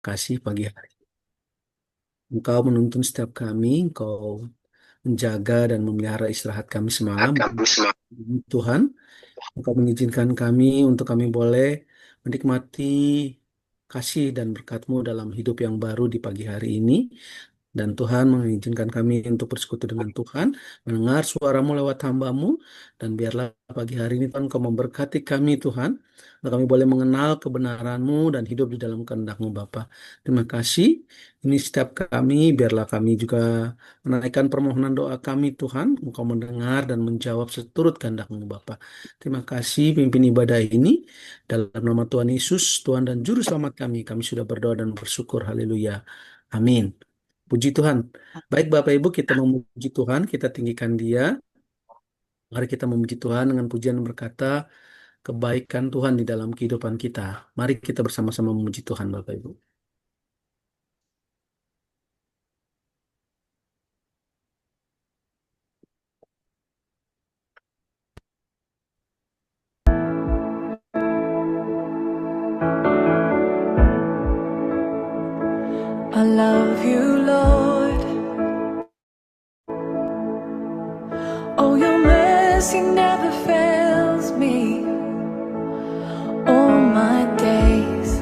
kasih pagi hari. Engkau menuntun setiap kami, Engkau menjaga dan memelihara istirahat kami semalam. Tuhan, Engkau mengizinkan kami untuk kami boleh menikmati kasih dan berkat-Mu dalam hidup yang baru di pagi hari ini. Dan Tuhan mengizinkan kami untuk bersekutu dengan Tuhan, mendengar suara-Mu lewat hamba-Mu, dan biarlah pagi hari ini Tuhan Kau memberkati kami Tuhan, agar kami boleh mengenal kebenaran-Mu dan hidup di dalam kehendak-Mu Bapa. Terima kasih, ini setiap kami, biarlah kami juga menaikkan permohonan doa kami Tuhan, Engkau mendengar dan menjawab seturut kehendak-Mu Bapa. Terima kasih pimpin ibadah ini, dalam nama Tuhan Yesus, Tuhan dan Juru Selamat kami sudah berdoa dan bersyukur, haleluya, amin. Puji Tuhan. Baik Bapak Ibu, kita memuji Tuhan, kita tinggikan Dia. Mari kita memuji Tuhan dengan pujian berkata, kebaikan Tuhan di dalam kehidupan kita. Mari kita bersama-sama memuji Tuhan Bapak Ibu. I love you, Lord. Oh, your mercy never fails me. All my days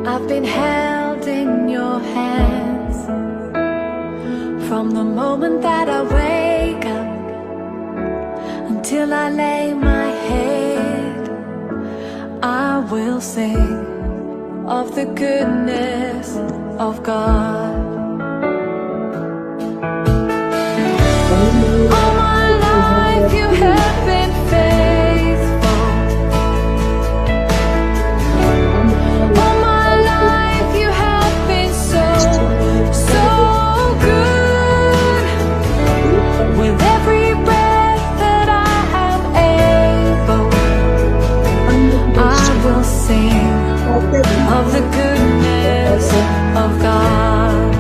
I've been held in your hands. From the moment that I wake up until I lay my head, I will sing of the goodness of God. All my life you have been faithful. All my life you have been so, so good. With every breath that I am able, I will sing of the goodness of God.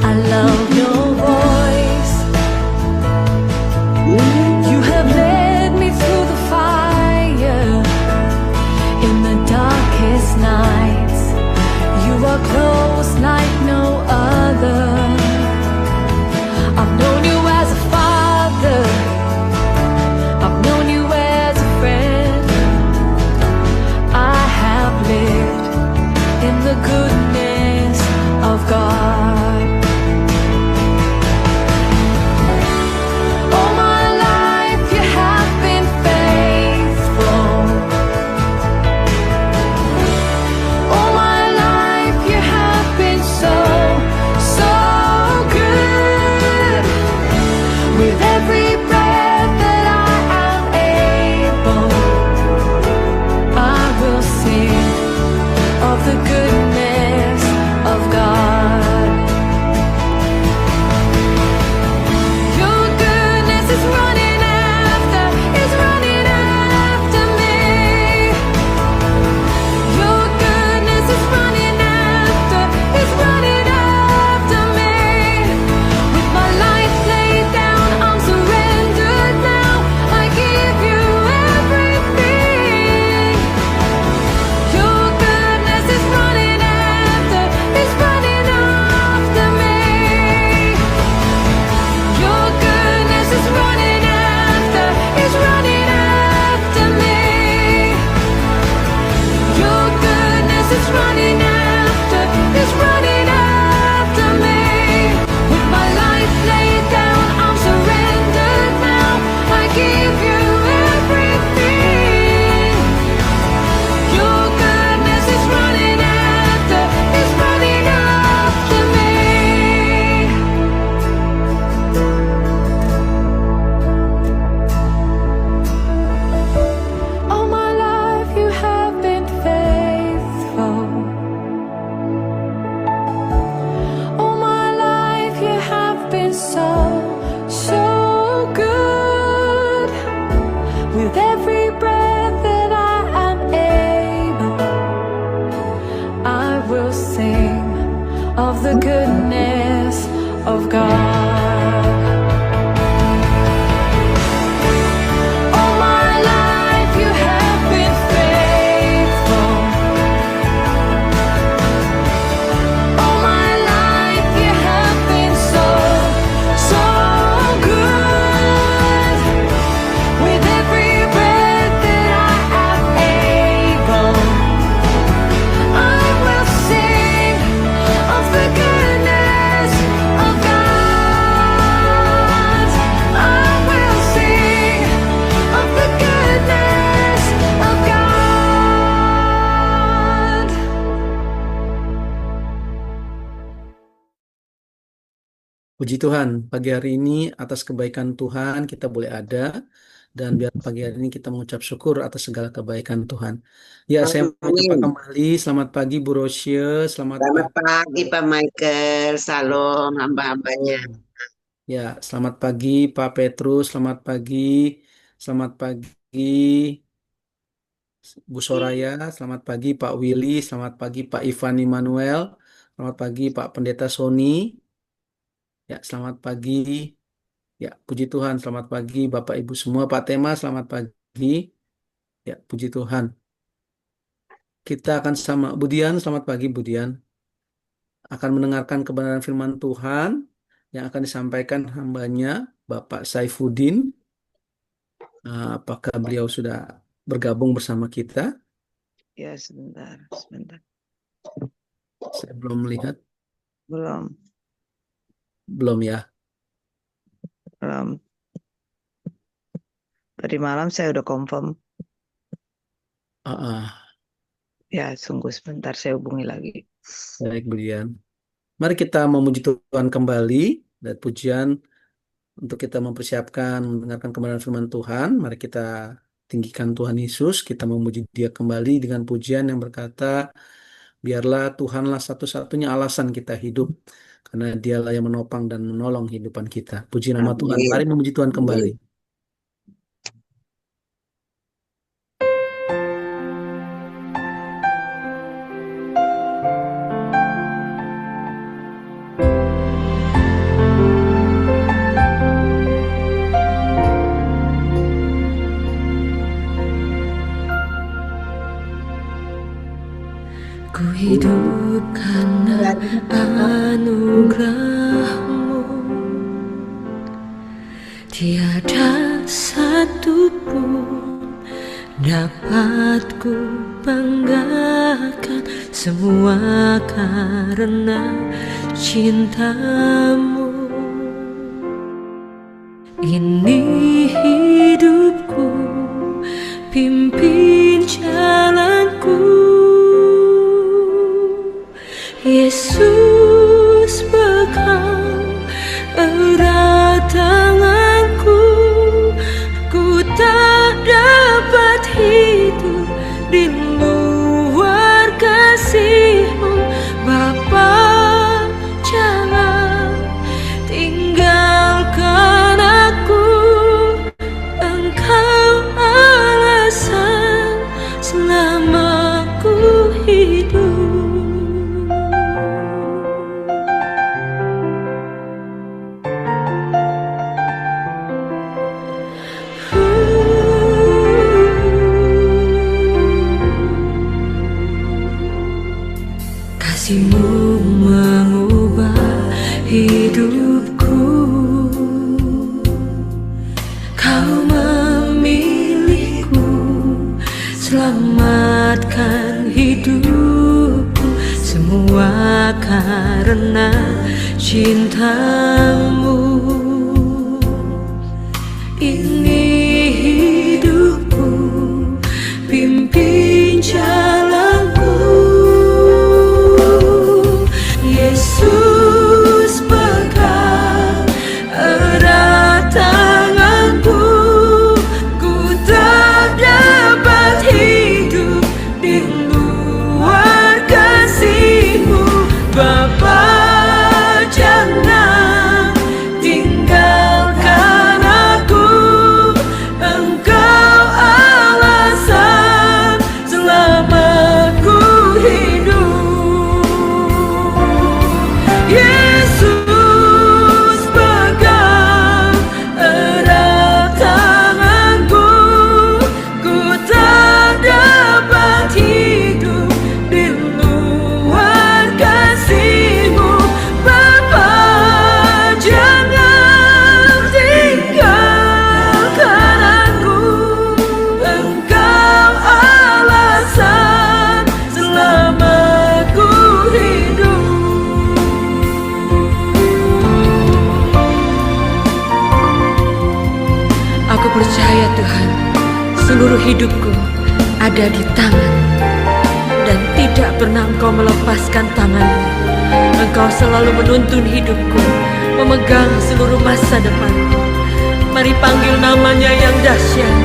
I love your voice. You have led me through the fire. In the darkest nights, you are close like no other. I've known you as a father, I've known you as a friend. I have lived in the goodness of God. All my life you have been faithful. All my life you have been so, so good. With every breath that I am able, I will sing of the goodness of God. Your goodness is running after me. Your goodness is running after me. With my life laid down, I'm surrendered now. I give you everything. Your goodness is running after me. Your goodness is running after me. Your goodness is running after me. With my life laid down, I'm surrendered now. I give you everything. Your goodness is running after me. All my life you have been faithful. All my life you have been so, so good. With every breath that I am able, I will sing of the goodness of God. All my life you have been faithful. Puji Tuhan, pagi hari ini atas kebaikan Tuhan kita boleh ada dan biar pagi hari ini kita mengucap syukur atas segala kebaikan Tuhan. Ya, saya menyapa Amin. kembali. Selamat pagi Bu Rosie, selamat Selamat pagi. pagi Pak Michael, salam hamba-hambanya. Oh, ya, selamat pagi Pak Petrus, selamat pagi Bu Soraya, selamat pagi Pak Willy, selamat pagi Pak Ivan Immanuel, selamat pagi Pak Pendeta Sony. Ya, selamat pagi. Ya, puji Tuhan, selamat pagi Bapak Ibu semua. Pak Tema, selamat pagi. Ya, puji Tuhan. Kita akan sama Budian, selamat pagi Budian. Akan mendengarkan kebenaran firman Tuhan yang akan disampaikan hambanya Bapak Saifuddin. Apakah beliau sudah bergabung bersama kita? Ya, sebentar. Saya belum melihat. Belum. Belum ya. Tadi malam saya udah confirm. Ah, ah. Ya, sungguh sebentar saya hubungi lagi. Baik Budian. Mari kita memuji Tuhan kembali dan pujian untuk kita mempersiapkan mendengarkan kebenaran firman Tuhan. Mari kita tinggikan Tuhan Yesus, kita memuji Dia kembali dengan pujian yang berkata, biarlah Tuhanlah satu-satunya alasan kita hidup, karena Dialah yang menopang dan menolong kehidupan kita. Puji nama Tuhan. Amin. Mari memuji Tuhan kembali. Ku hidup karena anugerah-Mu, tiada satu pun dapat ku banggakan, semua karena cinta-Mu. Ini hidupku, pimpin jalanku. Yesus pegang erat tanganku, ku tak dapat hidup di luar kasih-Mu. Bapa, jangan tinggalkan aku, Engkau alasan selama ku hidup. Kasih-Mu mengubah hidupku, Kau memilihku, selamatkan hidupku, semua karena cinta-Mu. Ini hidupku, pimpin jalanku. Yesus pegang erat tanganku, ku tak dapat hidup di luar kasih-Mu. Bapa, jangan tinggalkan aku, Engkau alasan selama ku hidup. Yesus pegang erat tanganku, ku tak dapat hidup di luar kasih-Mu. Bapa, jangan tinggalkan aku, Engkau alasan selama ku hidup. Aku percaya Tuhan, seluruh hidupku ada di tangan, dan tidak pernah Engkau melepaskan tangan-Mu. Engkau selalu menuntun hidupku memegang seluruh masa depanku. Mari panggil namanya yang dahsyat.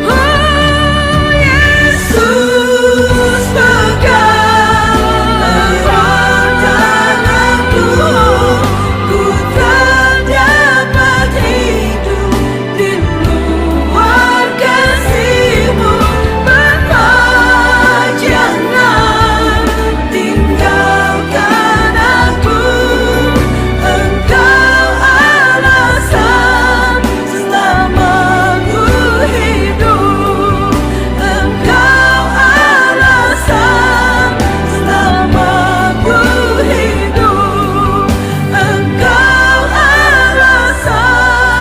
Oh Yesus, pegang erat tanganku, ku tak dapat hidup di luar kasih-Mu. Bapa, jangan tinggalkan aku. Engkau alasan selama ku hidup. Engkau alasan selama ku hidup. Engkau alasan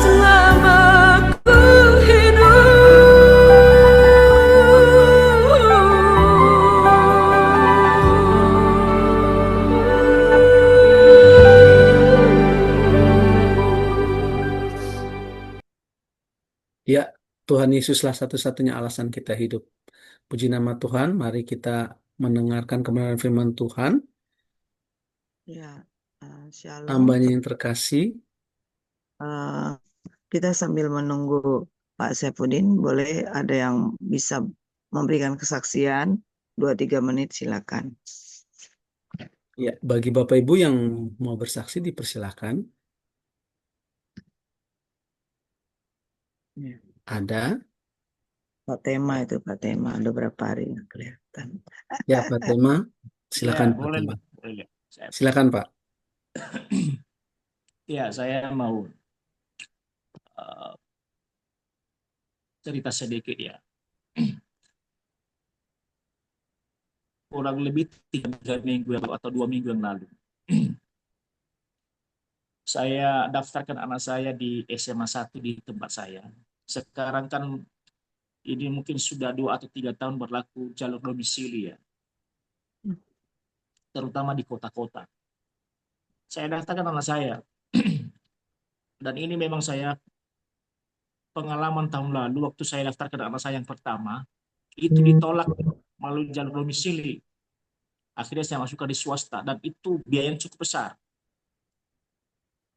selama ku Ya, Tuhan Yesuslah satu-satunya alasan kita hidup. Puji nama Tuhan, mari kita mendengarkan kebenaran firman Tuhan. Ya, Shalom. Hambanya yang terkasih, Eh, kita sambil menunggu Pak Saipudin, boleh ada yang bisa memberikan kesaksian 2-3 menit, silakan. ya, bagi Bapak Ibu yang mau bersaksi dipersilakan. Ya. Ada, Pak Tema itu, Pak Tema, ada berapa hari nggak kelihatan. ya Pak Tema, Ya, silakan Pak boleh, Tema. Pak. Boleh. Silakan Pak. Ya, saya mau uh, cerita sedikit ya. Kurang lebih 3 minggu yang lalu atau 2 minggu yang lalu. Saya daftarkan anak saya di SMA 1 di tempat saya. Sekarang kan ini mungkin sudah 2 atau 3 tahun berlaku jalur domisili ya. Terutama di kota-kota. Saya daftarkan anak saya. Dan ini memang saya pengalaman tahun lalu waktu saya daftarkan anak saya yang pertama, itu ditolak melalui jalur domisili. Akhirnya saya masukkan di swasta dan itu biaya yang cukup besar.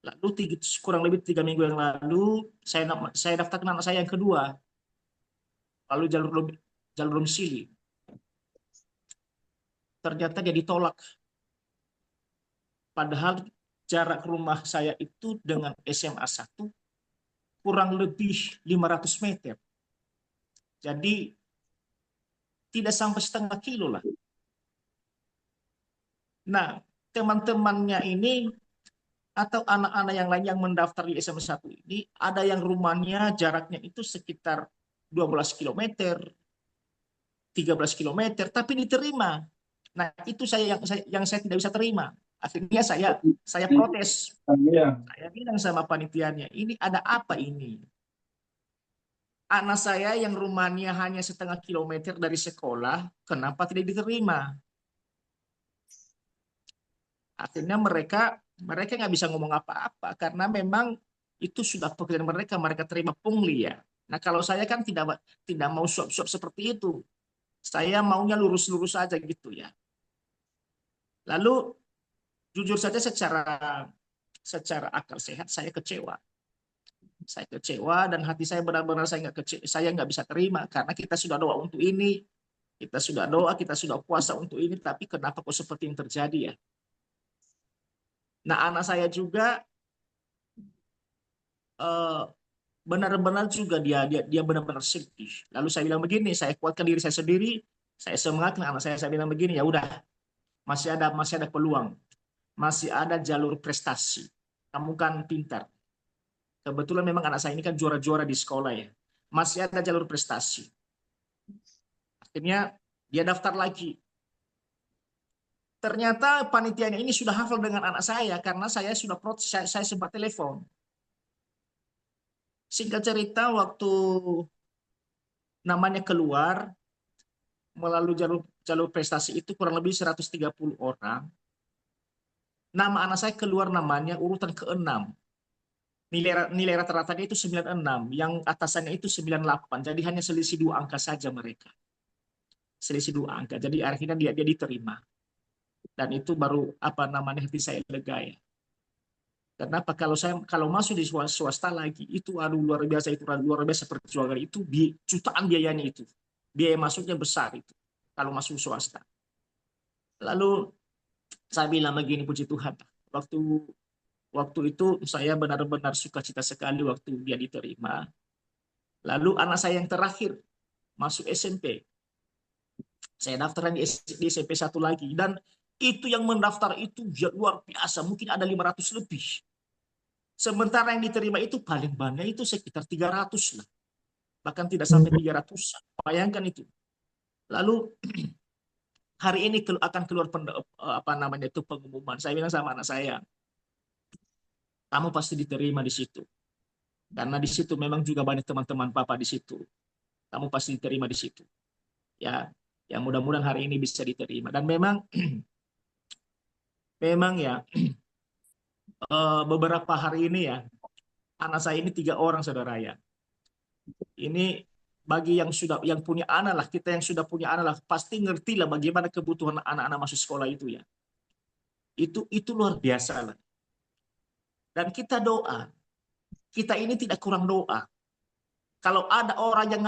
Lalu kurang lebih 3 minggu yang lalu saya daftarkan anak saya yang kedua, lalu jalur domisili. Ternyata dia ditolak. Padahal jarak rumah saya itu dengan SMA 1 kurang lebih 500 meter. Jadi tidak sampai setengah kilo lah. Nah, teman-temannya ini atau anak-anak yang lain yang mendaftar di SMA 1 ini, ada yang rumahnya jaraknya itu sekitar 12 km, 13 km, tapi diterima. Nah, itu yang saya tidak bisa terima. Akhirnya saya protes. Saya bilang sama panitianya, ini ada apa ini? Anak saya yang rumahnya hanya setengah kilometer dari sekolah, kenapa tidak diterima? Akhirnya mereka nggak bisa ngomong apa-apa karena memang itu sudah pekerjaan mereka terima pungli ya. Nah kalau saya kan tidak mau suap-suap seperti itu, saya maunya lurus-lurus aja gitu ya. Lalu jujur saja secara akal sehat saya kecewa. Saya kecewa dan hati saya benar-benar saya nggak bisa terima karena kita sudah doa untuk ini, kita sudah doa, kita sudah puasa untuk ini, tapi kenapa kok seperti yang terjadi ya? Nah, anak saya juga benar-benar juga dia benar-benar sedih. Lalu saya bilang begini, saya kuatkan diri saya sendiri, saya semangatkan anak saya bilang begini, ya udah, masih ada peluang, masih ada jalur prestasi. Kamu kan pintar. Kebetulan memang anak saya ini kan juara-juara di sekolah ya. Masih ada jalur prestasi. Akhirnya dia daftar lagi. Ternyata panitianya ini sudah hafal dengan anak saya karena saya sudah protes, saya sempat telepon. Singkat cerita, waktu namanya keluar melalui jalur prestasi itu kurang lebih 130 orang. Nama anak saya keluar namanya urutan ke-6. Nilai rata-ratanya itu 96, yang atasannya itu 98. Jadi hanya selisih 2 angka saja mereka. Selisih 2 angka. Jadi akhirnya dia diterima. Dan itu baru hati saya lega ya. Kenapa? Kalau masuk di swasta lagi itu aduh luar biasa perjuangan itu jutaan biayanya itu. Biaya masuknya besar itu kalau masuk swasta. Lalu saya bilang begini, puji Tuhan. Waktu waktu itu saya benar-benar sukacita sekali waktu dia diterima. Lalu anak saya yang terakhir masuk SMP. Saya daftaran di SMP satu lagi dan itu yang mendaftar itu luar biasa, mungkin ada 500 lebih. Sementara yang diterima itu paling banyak itu sekitar 300 lah. Bahkan tidak sampai 300. Bayangkan itu. Lalu hari ini akan keluar pengumuman. Saya bilang sama anak saya, kamu pasti diterima di situ. Karena di situ memang juga banyak teman-teman papa di situ. Kamu pasti diterima di situ. Ya, yang mudah-mudahan hari ini bisa diterima. Dan memang memang ya beberapa hari ini ya anak saya ini 3 orang saudara ya. Ini bagi yang punya anak lah, kita yang sudah punya anak lah pasti ngerti lah bagaimana kebutuhan anak-anak masuk sekolah itu ya. Itu luar biasa lah. Dan kita doa, kita ini tidak kurang doa. Kalau ada orang yang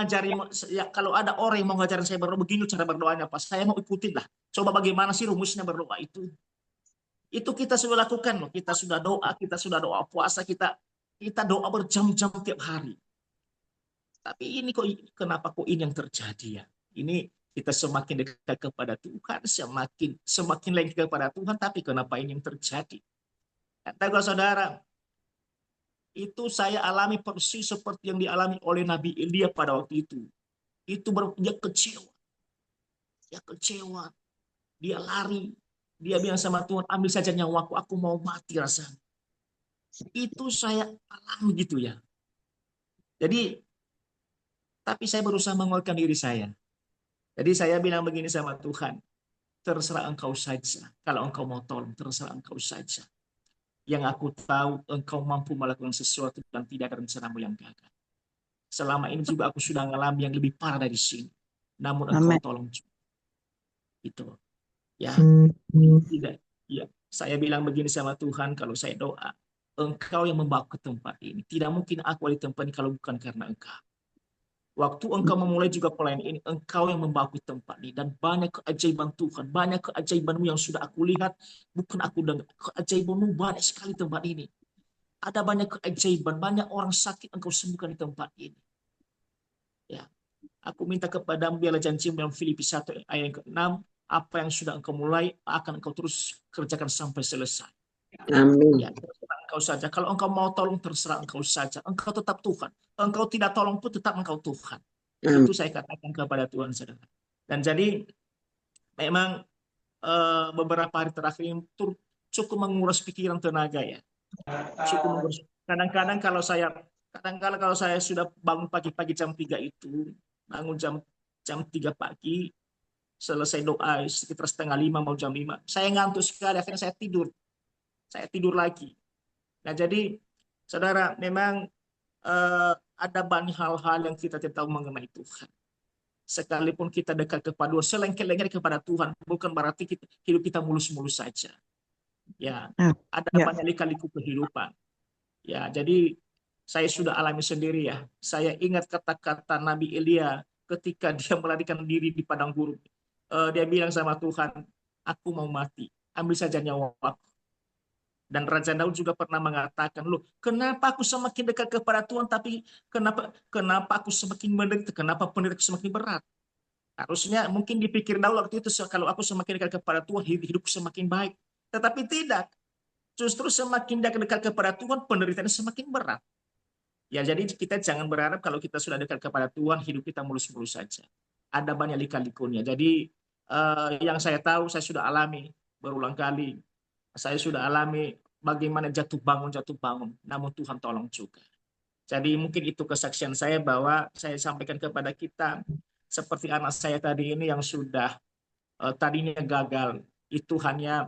kalau ada orang yang mau ngajarin saya berdoa begini cara berdoanya, Pak, saya mau ikutin lah. Coba bagaimana sih rumusnya berdoa itu? Itu kita sudah lakukan loh. Kita sudah doa puasa, kita doa berjam-jam tiap hari. Tapi ini kenapa ini yang terjadi ya? Ini kita semakin dekat kepada Tuhan, semakin lengket kepada Tuhan, tapi kenapa ini yang terjadi? Kata saudara, itu saya alami persis seperti yang dialami oleh Nabi Elia pada waktu itu. Dia kecewa. Dia kecewa. Dia lari. Dia bilang sama Tuhan, ambil saja nyawaku, aku mau mati rasanya. Itu saya alami gitu ya. Jadi, tapi saya berusaha menguatkan diri saya. Jadi saya bilang begini sama Tuhan, terserah engkau saja. Kalau engkau mau tolong, terserah engkau saja. Yang aku tahu, engkau mampu melakukan sesuatu dan tidak ada rencanamu yang gagal. Selama ini juga aku sudah mengalami yang lebih parah dari sini. Namun engkau tolong juga. Itu. Ya, tidak. Ya, saya bilang begini sama Tuhan, kalau saya doa, engkau yang membawa ke tempat ini. Tidak mungkin aku ada di tempat ini kalau bukan karena engkau. Waktu engkau memulai juga pelayanan ini, engkau yang membawa ke tempat ini. Dan banyak keajaiban Tuhan, banyak keajaibanmu yang sudah aku lihat. Bukan aku dengar, keajaibanmu banyak sekali tempat ini. Ada banyak keajaiban, banyak orang sakit engkau sembuhkan di tempat ini. Ya, aku minta kepadamu biarlah janjimu dalam Filipi 1 ayat ke-6, apa yang sudah engkau mulai akan engkau terus kerjakan sampai selesai. Amin. Ya, terserah engkau saja. Kalau engkau mau tolong, terserah engkau saja. Engkau tetap Tuhan. Engkau tidak tolong pun tetap engkau Tuhan. Itu saya katakan kepada Tuhan, saudara. Dan jadi memang beberapa hari terakhir ini cukup menguras pikiran tenaga ya. Cukup menguras. Kadang-kadang kalau saya sudah bangun pagi-pagi jam 3 itu, bangun jam 3 pagi, selesai doa sekitar setengah 5 mau jam 5, saya ngantuk sekali, akhirnya saya tidur lagi. Nah jadi saudara, memang ada banyak hal-hal yang kita tidak tahu mengenai Tuhan. Sekalipun kita dekat kepada Tuhan, selengket-lengket kepada Tuhan, bukan berarti hidup kita mulus-mulus saja. Ya, ada banyak lika-liku kehidupan. Ya, jadi saya sudah alami sendiri ya. Saya ingat kata-kata Nabi Elia ketika dia melarikan diri di padang gurun. Dia bilang sama Tuhan, aku mau mati, ambil saja nyawaku. Dan Raja Daud juga pernah mengatakan, loh, kenapa aku semakin dekat kepada Tuhan, tapi kenapa aku semakin menderita, kenapa penderitaanku semakin berat? Harusnya mungkin dipikir Daud waktu itu, kalau aku semakin dekat kepada Tuhan, hidupku semakin baik. Tetapi tidak. Justru semakin dekat kepada Tuhan, penderitaannya semakin berat. Ya, jadi kita jangan berharap kalau kita sudah dekat kepada Tuhan, hidup kita mulus-mulus saja. Ada banyak lika-likunya. Jadi yang saya tahu, saya sudah alami berulang kali. Saya sudah alami bagaimana jatuh bangun, namun Tuhan tolong juga. Jadi mungkin itu kesaksian saya bahwa saya sampaikan kepada kita, seperti anak saya tadi ini yang sudah tadinya gagal, itu hanya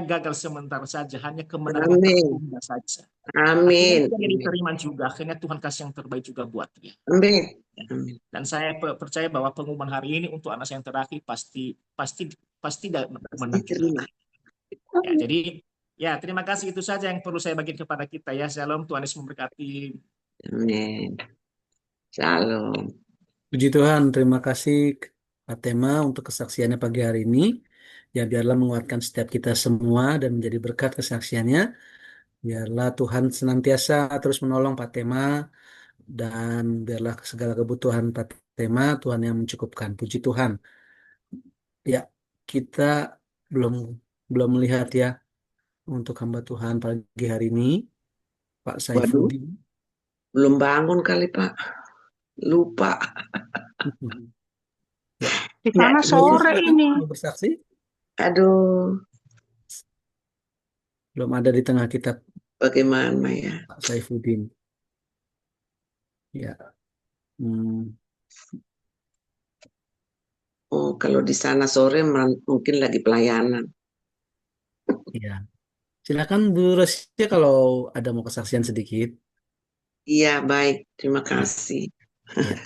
gagal sementara saja, hanya kemenangan tertunda saja. Amin. Akhirnya dia diterima juga, akhirnya Tuhan kasih yang terbaik juga buat dia. Amin. Dan saya percaya bahwa pengumuman hari ini untuk anak saya yang terakhir pasti menang. Ya, jadi Ya, terima kasih. Itu saja yang perlu saya bagi kepada kita ya. Shalom, Tuhan Yesus memberkati. Amin. Shalom. Puji Tuhan, terima kasih Pak Tema untuk kesaksiannya pagi hari ini. Ya, biarlah menguatkan setiap kita semua dan menjadi berkat kesaksiannya. Biarlah Tuhan senantiasa terus menolong Pak Tema dan biarlah segala kebutuhan Pak Tema Tuhan yang mencukupkan. Puji Tuhan. Ya, kita belum belum melihat ya untuk hamba Tuhan pagi hari ini, Pak Waduh, Saifuddin. belum bangun kali Pak. Lupa. Ya, Di Ya, sana Rosia sore silakan ini. mau bersaksi. aduh, Belum ada di tengah kita bagaimana ya? Pak Saifuddin. Ya, hmm, Oh, kalau di sana sore mungkin lagi pelayanan. ya. Silakan Bu Rosia kalau ada mau kesaksian sedikit. Iya, baik. Terima Ya, kasih. ya,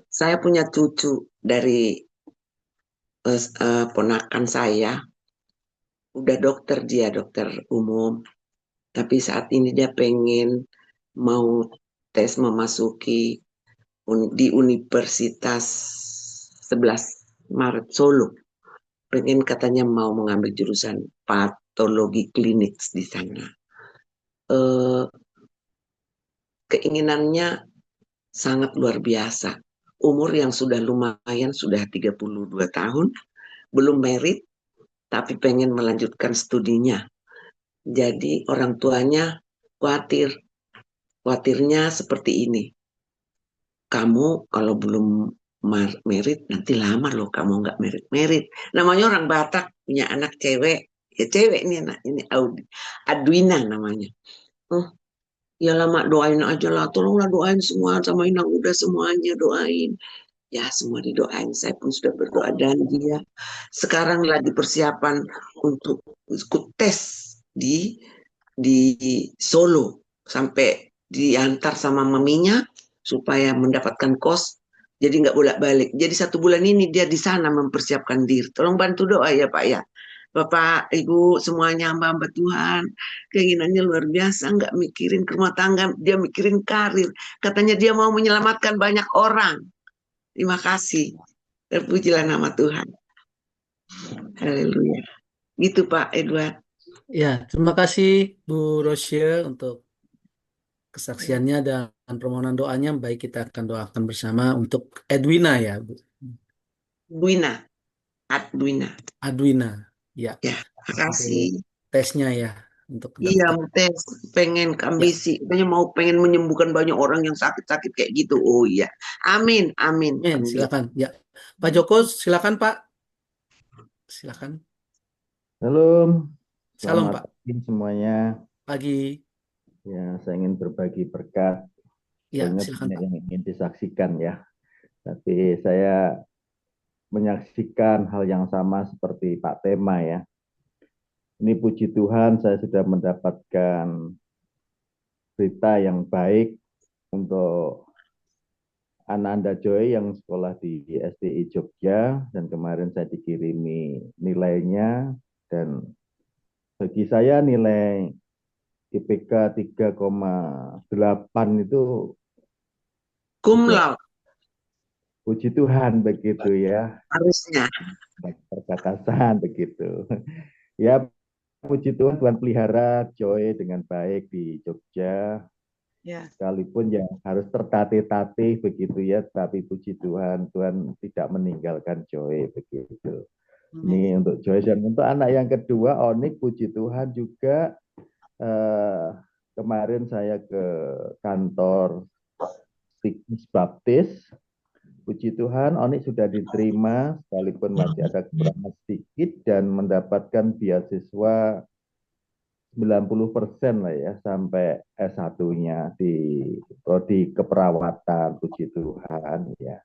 Saya punya cucu dari ponakan saya. Udah dokter dia, dokter umum. Tapi saat ini dia pengen mau tes memasuki di Universitas 11 Maret Solo. Pengen katanya mau mengambil jurusan patologi klinik di sana. Eh, Keinginannya sangat luar biasa. Umur yang sudah lumayan, sudah 32 tahun, belum merit, tapi pengen melanjutkan studinya. Jadi orang tuanya khawatir, khawatirnya seperti ini. Kamu kalau belum merit, nanti lama loh kamu nggak merit-merit. Namanya orang Batak, punya anak cewek. Ya cewek ini anak ini Adwina namanya. Oh, ya lama doain aja lah. Tolonglah doain semua sama Inang udah semuanya doain. Ya semua didoain. Saya pun sudah berdoa dan dia sekarang lagi persiapan untuk ikut tes di Solo sampai diantar sama maminya supaya mendapatkan kos. Jadi nggak bolak-balik. Jadi 1 bulan ini dia di sana mempersiapkan diri. Tolong bantu doa ya Pak ya. Bapak, Ibu, semuanya hamba-hamba Tuhan. Keinginannya luar biasa. Nggak mikirin ke rumah tangga. Dia mikirin karir. Katanya dia mau menyelamatkan banyak orang. Terima kasih. Terpujilah nama Tuhan. Haleluya. Gitu Pak Edward. ya. Terima kasih Bu Rosia untuk Ya, kesaksiannya dan permohonan doanya. Baik, kita akan doakan bersama untuk Edwina ya, Bu. Duina. Adwina. Adwina, ya, Ya, untuk makasih. tesnya ya, untuk Iya, daftar. tes pengen Ya, ambisi, katanya mau pengen menyembuhkan banyak orang yang sakit-sakit kayak gitu. Oh iya, amin, amin, men, amin. silakan. Ya, Pak Joko, silakan Pak, silakan. Halo, Salam selamat Pak, pagi semuanya. pagi. Ya, saya ingin berbagi berkat. Ya, Banyak silakan Pak. yang ingin disaksikan ya. Tapi saya menyaksikan hal yang sama seperti Pak Tema ya. Ini puji Tuhan saya sudah mendapatkan berita yang baik untuk Ananda Joy yang sekolah di STI Jogja dan kemarin saya dikirimi nilainya dan bagi saya nilai IPK 3,8 itu Cum sudah laude, puji Tuhan begitu ya, harusnya. perkatasan begitu. Ya, puji Tuhan, Tuhan pelihara Joy dengan baik di Jogja, ya. sekalipun ya harus tertatih-tatih begitu ya, tapi puji Tuhan, Tuhan tidak meninggalkan Joy begitu. Amin. Ini untuk Joy dan untuk anak yang kedua, Onik, puji Tuhan juga kemarin saya ke kantor Stigmus Baptis. Puji Tuhan, Onik sudah diterima, sekalipun masih ada kekurangan sedikit dan mendapatkan beasiswa 90% lah ya, sampai S1-nya di prodi keperawatan. Puji Tuhan ya.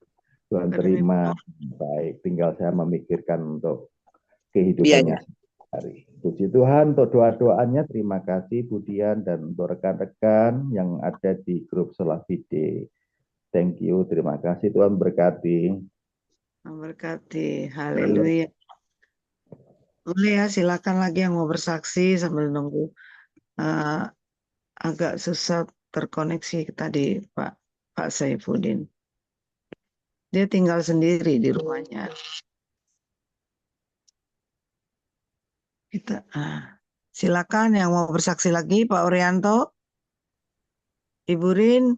Tuhan terima baik, tinggal saya memikirkan untuk kehidupannya Biaya. sehari. Puji Tuhan untuk doa-doanya, terima kasih Budian dan untuk rekan-rekan yang ada di grup Solafide. Thank you, terima kasih, Tuhan berkati. Memberkati. Haleluya. Boleh ya, silakan lagi yang mau bersaksi sambil nunggu. Eh, agak susah terkoneksi tadi Pak Pak Saifuddin. Dia tinggal sendiri di rumahnya. Kita, silakan yang mau bersaksi lagi, Pak Orianto, Ibu Rin.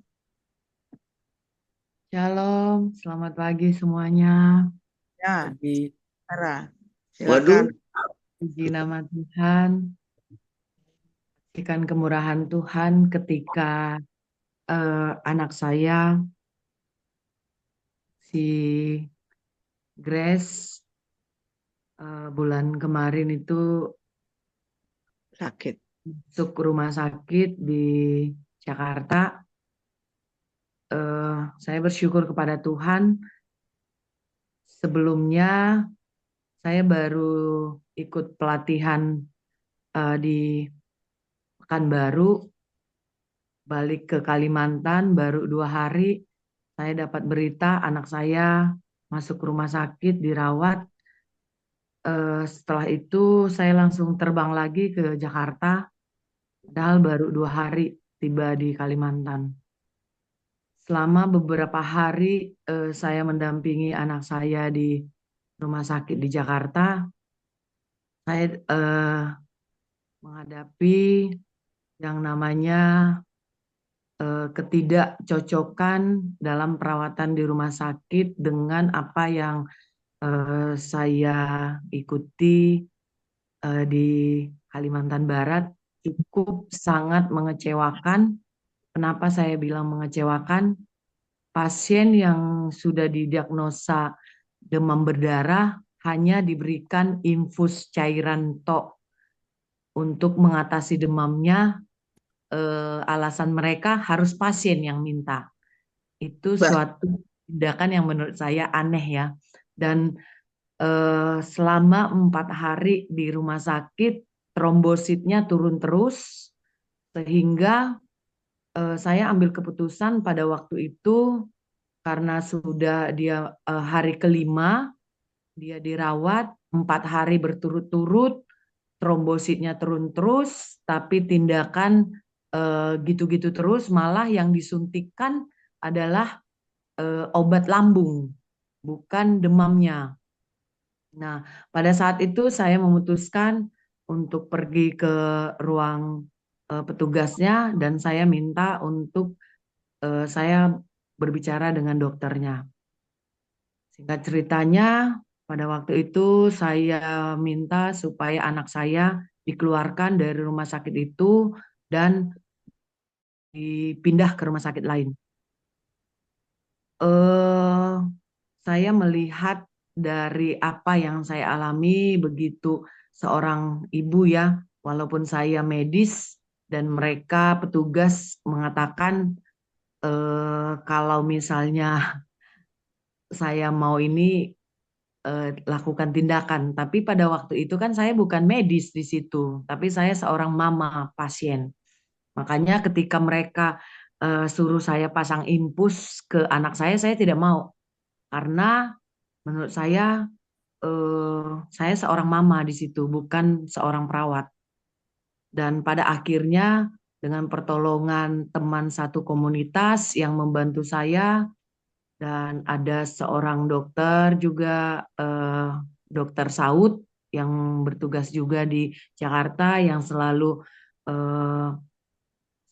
Shalom, selamat pagi semuanya. Ya, Jadi, Sarah, Waduh, silakan. Puji nama Tuhan, ikan kemurahan Tuhan ketika anak saya, si Grace, bulan kemarin itu Sakit. masuk rumah sakit di Jakarta. Saya bersyukur kepada Tuhan. Sebelumnya saya baru ikut pelatihan di Pekanbaru, balik ke Kalimantan baru 2 hari. Saya dapat berita anak saya masuk rumah sakit dirawat. Setelah itu saya langsung terbang lagi ke Jakarta, padahal baru 2 hari tiba di Kalimantan. Selama beberapa hari saya mendampingi anak saya di rumah sakit di Jakarta. Saya menghadapi yang namanya ketidakcocokan dalam perawatan di rumah sakit dengan apa yang saya ikuti di Kalimantan Barat. Cukup sangat mengecewakan. Kenapa saya bilang mengecewakan? Pasien yang sudah didiagnosa demam berdarah hanya diberikan infus cairan tok untuk mengatasi demamnya. Alasan mereka harus pasien yang minta. Itu Bah, suatu tindakan yang menurut saya aneh ya. Dan selama 4 hari di rumah sakit, trombositnya turun terus, sehingga saya ambil keputusan pada waktu itu, karena sudah dia hari kelima, dia dirawat 4 hari berturut-turut, trombositnya turun terus, tapi tindakan gitu-gitu terus, malah yang disuntikkan adalah obat lambung, bukan demamnya. Nah, pada saat itu saya memutuskan untuk pergi ke ruang petugasnya dan saya minta untuk saya berbicara dengan dokternya. Singkat ceritanya, pada waktu itu saya minta supaya anak saya dikeluarkan dari rumah sakit itu dan dipindah ke rumah sakit lain. Saya melihat dari apa yang saya alami, begitu seorang ibu ya, walaupun saya medis dan mereka petugas mengatakan kalau misalnya saya mau ini lakukan tindakan, tapi pada waktu itu kan saya bukan medis di situ, tapi saya seorang mama pasien. Makanya ketika mereka suruh saya pasang infus ke anak saya tidak mau. Karena menurut saya seorang mama di situ, bukan seorang perawat. Dan pada akhirnya dengan pertolongan teman satu komunitas yang membantu saya, dan ada seorang dokter juga, dokter Saud yang bertugas juga di Jakarta, yang selalu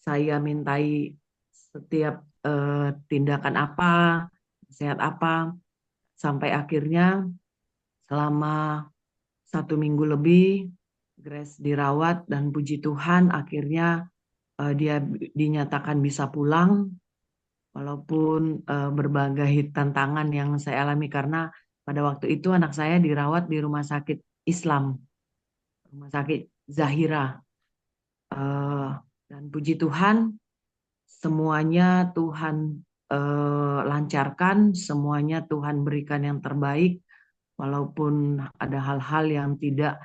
saya mintai setiap tindakan apa, sehat apa, sampai akhirnya selama 1 minggu lebih Grace dirawat dan puji Tuhan akhirnya dia dinyatakan bisa pulang, walaupun berbagai tantangan yang saya alami karena pada waktu itu anak saya dirawat di rumah sakit Islam, rumah sakit Zahira. Dan puji Tuhan semuanya Tuhan lancarkan, semuanya Tuhan berikan yang terbaik, walaupun ada hal-hal yang tidak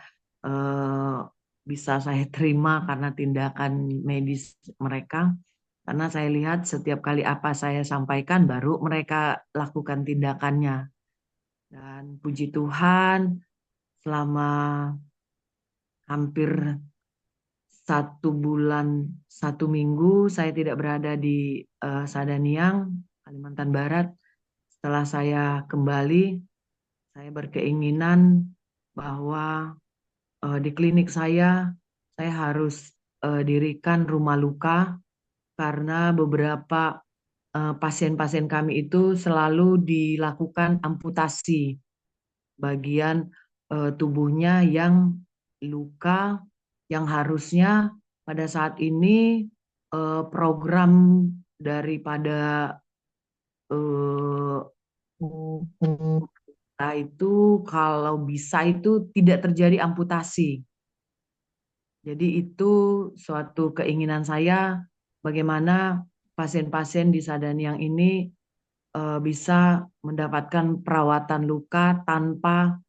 bisa saya terima karena tindakan medis mereka. Karena saya lihat setiap kali apa saya sampaikan baru mereka lakukan tindakannya. Dan puji Tuhan selama hampir 1 bulan 1 minggu saya tidak berada di Sadaniang, Kalimantan Barat. Setelah saya kembali, saya berkeinginan bahwa di klinik saya harus dirikan rumah luka karena beberapa pasien-pasien kami itu selalu dilakukan amputasi bagian tubuhnya yang luka, yang harusnya pada saat ini program daripada itu kalau bisa itu tidak terjadi amputasi. Jadi itu suatu keinginan saya bagaimana pasien-pasien di Sadaniang ini bisa mendapatkan perawatan luka tanpa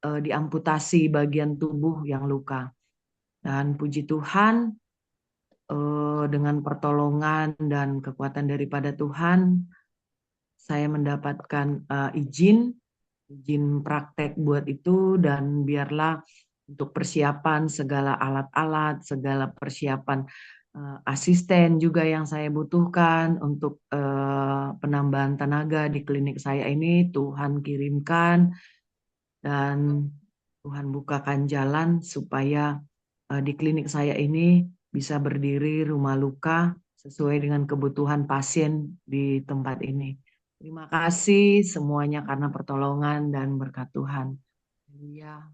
diamputasi bagian tubuh yang luka. Dan puji Tuhan, dengan pertolongan dan kekuatan daripada Tuhan, saya mendapatkan izin praktek buat itu, dan biarlah untuk persiapan segala alat-alat, segala persiapan asisten juga yang saya butuhkan untuk penambahan tenaga di klinik saya ini Tuhan kirimkan, dan Tuhan bukakan jalan supaya di klinik saya ini bisa berdiri rumah luka sesuai dengan kebutuhan pasien di tempat ini. Terima kasih semuanya karena pertolongan dan berkat Tuhan. Haleluya.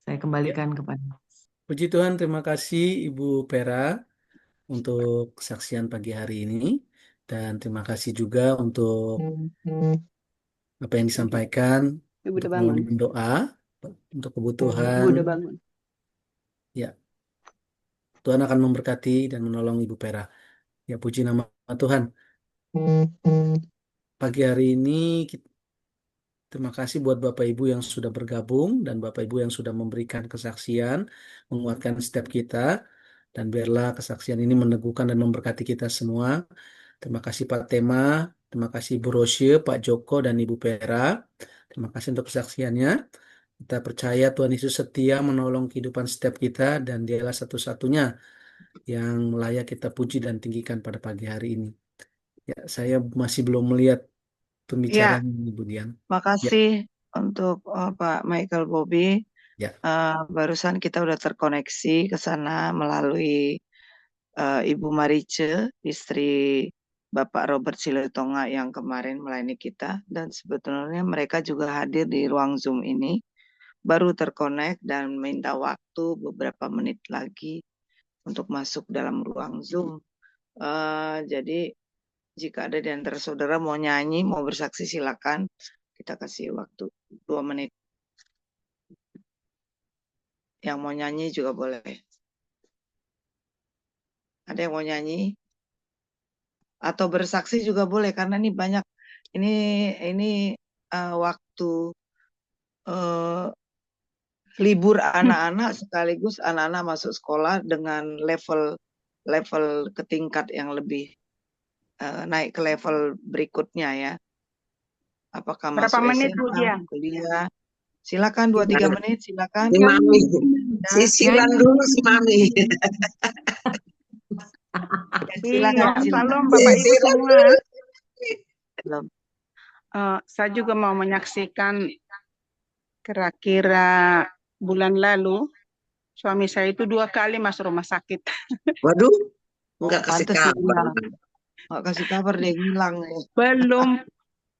Saya Ya, kembalikan kepada. puji Tuhan, terima kasih Ibu Pera untuk kesaksian pagi hari ini. Dan terima kasih juga untuk apa yang disampaikan Ibu untuk udah bangun. mohon doa untuk Ibu kebutuhan. udah bangun. Ya, Tuhan akan memberkati dan menolong Ibu Pera. Ya, puji nama Tuhan. Pagi hari ini terima kasih buat Bapak Ibu yang sudah bergabung dan Bapak Ibu yang sudah memberikan kesaksian, menguatkan setiap kita, dan biarlah kesaksian ini meneguhkan dan memberkati kita semua. Terima kasih Pak Tema, terima kasih Ibu Rosye, Pak Joko, dan Ibu Pera. Terima kasih untuk kesaksiannya. Kita percaya Tuhan Yesus setia menolong kehidupan setiap kita dan Dialah satu-satunya yang layak kita puji dan tinggikan pada pagi hari ini. Ya, saya masih belum melihat Ya, pembicaraan Ibu Dian. Ya, makasih untuk Pak Michael Bobby. ya. Barusan kita udah terkoneksi ke sana melalui Ibu Marice, istri Bapak Robert Siletonga yang kemarin melayani kita. Dan sebetulnya mereka juga hadir di ruang Zoom ini. Baru terkonek dan minta waktu beberapa menit lagi untuk masuk dalam ruang Zoom. Jadi jika ada di antara saudara mau nyanyi, mau bersaksi, silakan. Kita kasih waktu 2 menit. Yang mau nyanyi juga boleh. Ada yang mau nyanyi? Atau bersaksi juga boleh, karena ini banyak. Ini waktu libur anak-anak, sekaligus anak-anak masuk sekolah dengan level ke tingkat yang lebih naik ke level berikutnya ya. Apakah Berapa masuk menit Bu SMA, Dian? kuliah? Silakan 2-3 menit, silakan. Si Mami, Ya, sisiran dulu si Mami. silakan, Iya, silakan. Salam Bapak Ibu Sisiran semua. dulu. Belum. Saya juga mau menyaksikan kira-kira bulan lalu suami saya itu 2 kali masuk rumah sakit. Waduh, enggak kasih Pantes dia kabar. hilang. Nggak kasih kabar, dia hilang. Belum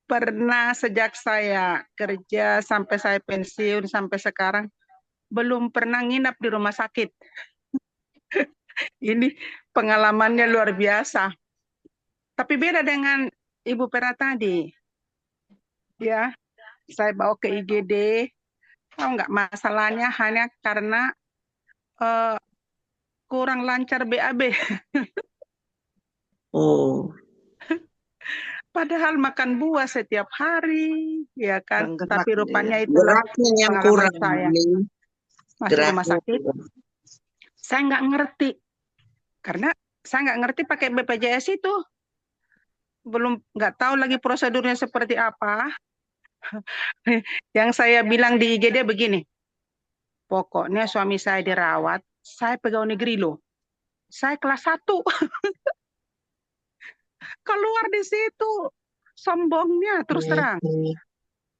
pernah sejak saya kerja sampai saya pensiun sampai sekarang belum pernah nginap di rumah sakit. Ini pengalamannya luar biasa. Tapi beda dengan Ibu Pera tadi. Ya, saya bawa ke IGD. Tahu nggak masalahnya hanya karena kurang lancar BAB. Oh, Padahal makan buah setiap hari, ya kan? Kurang gerak Tapi dia. rupanya itulah geraknya yang pengalaman kurang, saya. Mami. Masuk rumah Geraknya sakit, kurang. saya nggak ngerti. Karena saya nggak ngerti pakai BPJS itu. Belum nggak tahu lagi prosedurnya seperti apa. Yang saya bilang di IGD begini, Pokoknya suami saya dirawat, saya pegawai negeri loh. Saya kelas 1. Keluar di situ. Sombongnya terus terang.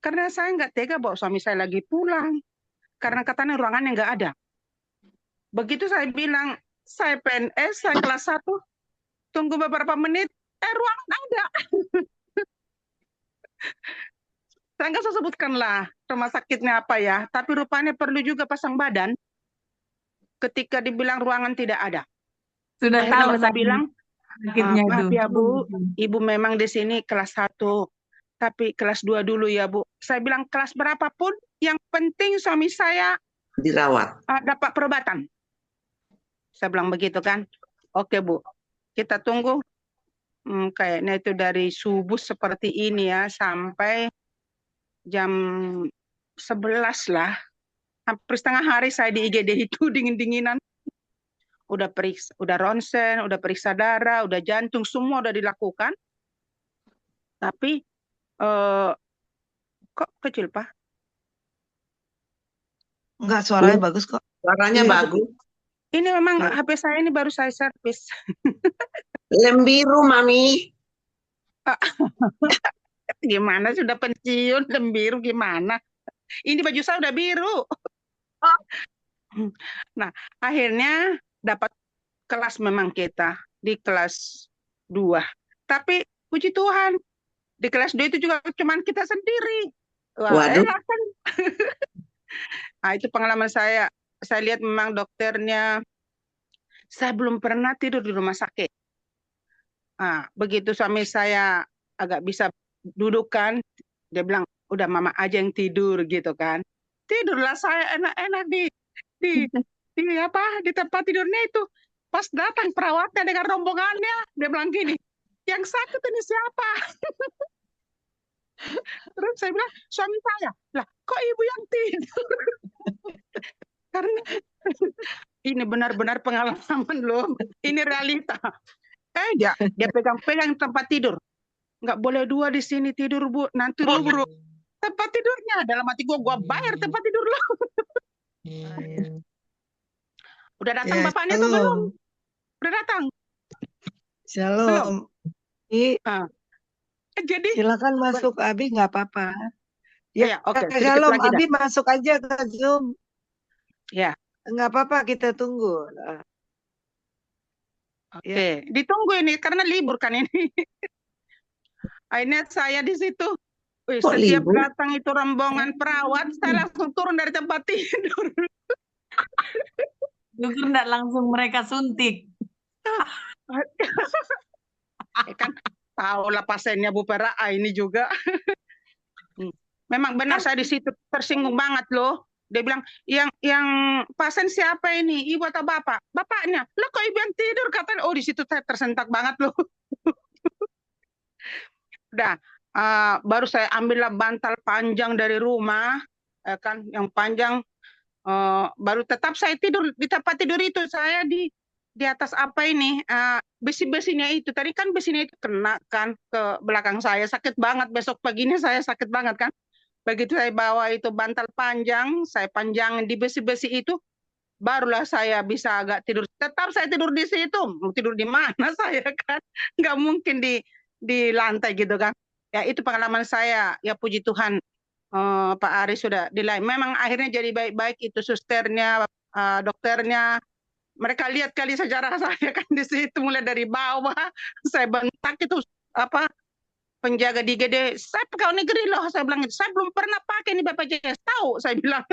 Karena saya nggak tega bawa suami saya lagi pulang. Karena katanya ruangannya nggak ada. Begitu saya bilang, saya PNS, saya kelas 1, tunggu beberapa menit, ruangan ada. Saya nggak usah sebutkan lah rumah sakitnya apa ya, tapi rupanya perlu juga pasang badan ketika dibilang ruangan tidak ada. Sudah Akhirnya tahu bapak saya bilang, sakitnya itu. maaf ya Bu, Ibu memang di sini kelas 1, tapi kelas 2 dulu ya Bu. Saya bilang kelas berapapun, yang penting suami saya Dirawat. dapat perobatan. Saya bilang begitu kan. Oke Bu, kita tunggu. Kayaknya itu dari subuh seperti ini ya, sampai jam 11 lah. Hampir setengah hari saya di IGD itu dingin-dinginan. Udah periksa, udah ronsen, udah periksa darah, udah jantung, semua udah dilakukan. Tapi kok kecil, Pak? Enggak, suaranya bagus kok. Suaranya Iya. bagus. Ini memang Iya. HP saya ini baru saya servis. Lem biru, Mami. Gimana sudah pensiun, lem biru gimana? Ini baju saya udah biru. Nah, akhirnya dapat kelas memang kita di kelas 2. Tapi puji Tuhan, di kelas 2 itu juga cuman kita sendiri. Wah, Waduh. enak kan? Nah, itu pengalaman saya. Saya lihat memang dokternya, saya belum pernah tidur di rumah sakit. Nah, begitu suami saya agak bisa dudukkan, dia bilang, udah mama aja yang tidur gitu kan. Tidurlah saya enak-enak di tempat tidurnya itu. Pas datang perawatnya dengan rombongannya, dia bilang gini, yang sakit ini siapa? Terus saya bilang, suami saya. Lah, kok ibu yang tidur? Karena ini benar-benar pengalaman loh. Ini realita. Dia pegang-pegang tempat tidur. Nggak boleh 2 di sini tidur, Bu. Nanti rubuh tempat tidurnya. Dalam hati gua bayar tempat tidur lo. Udah datang Ya, bapaknya tuh belum? shalom. Udah datang. Shalom. Jadi Silakan masuk Abi, nggak apa-apa. Ya, oke, sedikit shalom. lagi dah. Abi masuk aja ke Zoom. Ya, Nggak apa-apa, kita tunggu. oke. Ditunggu ini karena libur kan ini. Akhirnya saya di situ. Kok Setiap libur? datang itu rombongan perawat, saya langsung turun dari tempat tidur. Syukur enggak langsung mereka suntik. Kan tahu lah pasiennya Bu Pera ini juga. Memang benar saya di situ tersinggung banget loh. Dia bilang, yang pasien siapa ini? Ibu atau bapak? Bapaknya. Lah kok ibu yang tidur? Katanya, oh di situ saya tersentak banget loh. Udah, baru saya ambillah bantal panjang dari rumah, kan yang panjang. Baru tetap saya tidur di tempat tidur itu. Saya di atas apa ini, besi-besinya itu. Tadi kan besinya itu kena kan ke belakang saya. Sakit banget, besok paginya saya sakit banget kan. Begitu saya bawa itu bantal panjang, saya panjangin di besi-besi itu, barulah saya bisa agak tidur. Tetap saya tidur di situ. Mau tidur di mana saya kan? Nggak mungkin di lantai gitu kan. Ya itu pengalaman saya. Ya puji Tuhan, Pak Ari sudah dilayani. Memang akhirnya jadi baik-baik itu susternya, dokternya. Mereka lihat kali sejarah saya kan di situ mulai dari bawah. Saya bentak itu apa penjaga di IGD, saya pegawai negeri loh, saya bilang itu, saya belum pernah pakai ini BPJS, tahu saya bilang.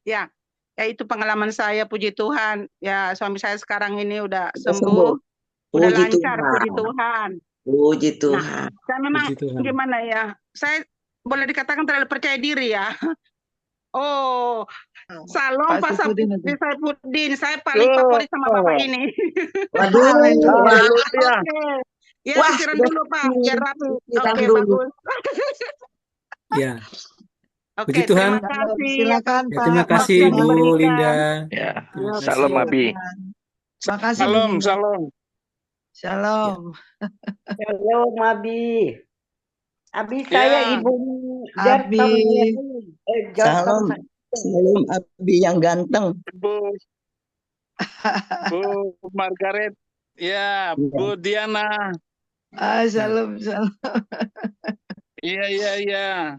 Ya itu pengalaman saya, puji Tuhan. Ya suami saya sekarang ini udah sembuh, udah Puji lancar, Tuhan. puji Tuhan. Puji Tuhan. Nah, saya memang Puji Tuhan. gimana ya, saya boleh dikatakan terlalu percaya diri ya. Oh, salam Pak Saifuddin, saya paling favorit sama Bapak ini. Waduh. Oke. Ya, Wah, pikiran dulu Pak, biar rapi. Pikiran Oke, dulu. bagus. Ya, Oke, puji Tuhan. terima kasih. Silakan Ya, Pak. terima kasih Waktu yang Bu diberikan. Linda. Ya, Terima kasih. salam Abi. Terima kasih. Bu Salam, Linda. salam. Shalom. Shalom Abi. Abi Ya. saya Ibu Abi. Jarton. Shalom. Salam Abi yang ganteng. Bu Margaret, ya, Iya. Bu Diana, Salam, salam. iya.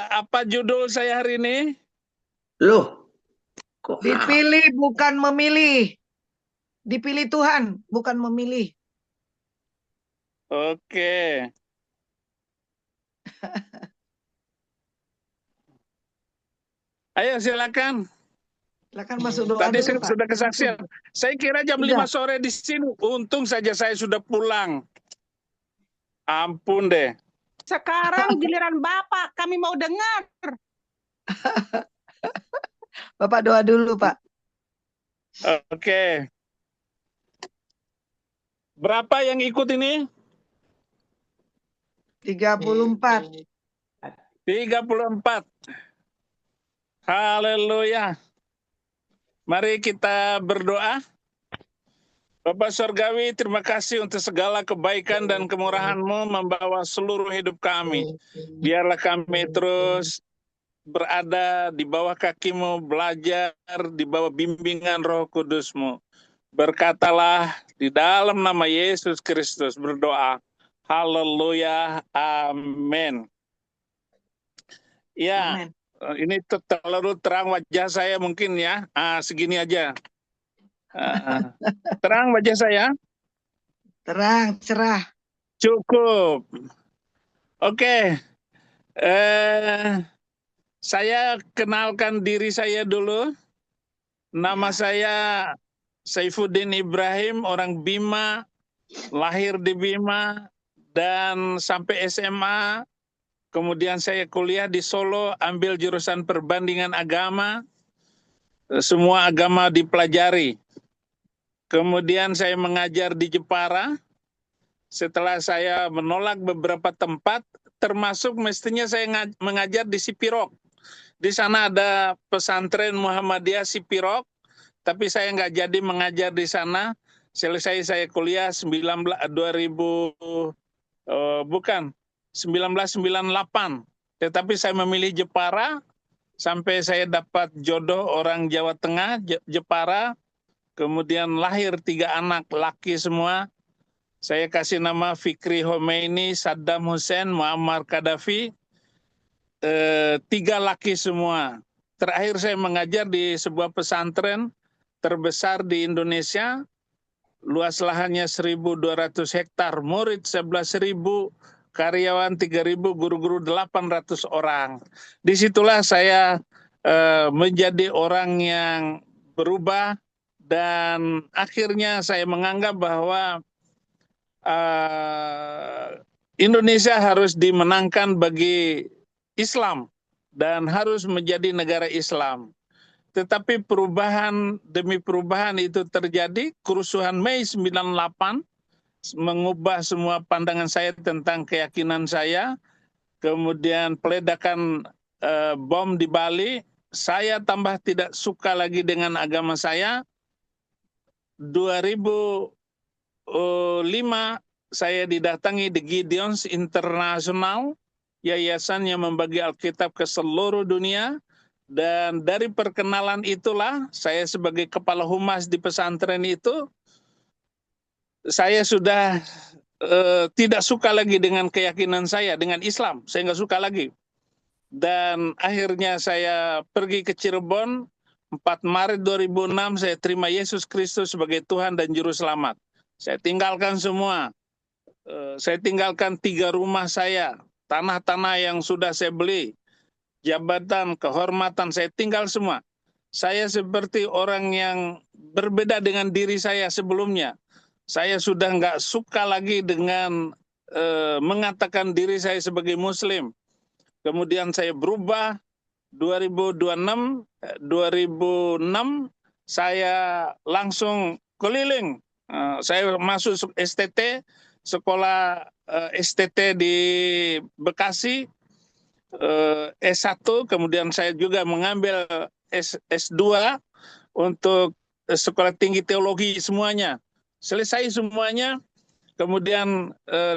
Apa judul saya hari ini? Loh, kok Dipilih bukan memilih. Dipilih Tuhan, bukan memilih. Oke. Ayo silakan. Silakan masuk doa Tadi dulu, Pak. sudah kesaksian. Saya kira jam Sudah. 5 sore di sini. Untung saja saya sudah pulang. Ampun deh. Sekarang giliran Bapak, kami mau dengar. Bapak doa dulu, Pak. Oke. Berapa yang ikut ini? 34. 34. Haleluya. Mari kita berdoa. Bapak Surgawi, terima kasih untuk segala kebaikan dan kemurahan-Mu membawa seluruh hidup kami. Biarlah kami terus berada di bawah kaki-Mu, belajar di bawah bimbingan Roh Kudus-Mu. Berkatalah di dalam nama Yesus Kristus berdoa. Haleluya. Amin. Ya, Amin. ini terlalu terang wajah saya mungkin ya. Segini aja. Terang wajah saya? Terang, cerah. Cukup. Oke. Saya kenalkan diri saya dulu. Nama saya Saifuddin Ibrahim, orang Bima, lahir di Bima, dan sampai SMA. Kemudian saya kuliah di Solo, ambil jurusan perbandingan agama. Semua agama dipelajari. Kemudian saya mengajar di Jepara. Setelah saya menolak beberapa tempat, termasuk mestinya saya mengajar di Sipirok. Di sana ada pesantren Muhammadiyah Sipirok, tapi saya nggak jadi mengajar di sana. Selesai saya kuliah 1998. Tetapi saya memilih Jepara sampai saya dapat jodoh orang Jawa Tengah, Jepara. Kemudian lahir 3 anak laki semua. Saya kasih nama Fikri Khomeini, Saddam Hussein, Muammar Gaddafi. 3 laki semua. Terakhir saya mengajar di sebuah pesantren terbesar di Indonesia. Luas lahannya 1.200 hektar, murid 11.000, karyawan 3.000, guru-guru 800 orang. Disitulah saya menjadi orang yang berubah, dan akhirnya saya menganggap bahwa Indonesia harus dimenangkan bagi Islam dan harus menjadi negara Islam. Tetapi perubahan demi perubahan itu terjadi. Kerusuhan Mei 98 mengubah semua pandangan saya tentang keyakinan saya. Kemudian peledakan bom di Bali, saya tambah tidak suka lagi dengan agama saya. 2005 saya didatangi di Gideons International, yayasan yang membagi Alkitab ke seluruh dunia. Dan dari perkenalan itulah saya sebagai kepala humas di pesantren itu, saya sudah tidak suka lagi dengan keyakinan saya, dengan Islam. Saya nggak suka lagi. Dan akhirnya saya pergi ke Cirebon, 4 Maret 2006 saya terima Yesus Kristus sebagai Tuhan dan Juru Selamat. Saya tinggalkan semua. Saya tinggalkan 3 rumah saya, tanah-tanah yang sudah saya beli, jabatan, kehormatan, saya tinggal semua. Saya seperti orang yang berbeda dengan diri saya sebelumnya. Saya sudah nggak suka lagi dengan mengatakan diri saya sebagai Muslim. Kemudian saya berubah. 2006 saya langsung keliling. Saya masuk STT, sekolah STT di Bekasi, S1, kemudian saya juga mengambil S2 untuk sekolah tinggi teologi semuanya. Selesai semuanya, kemudian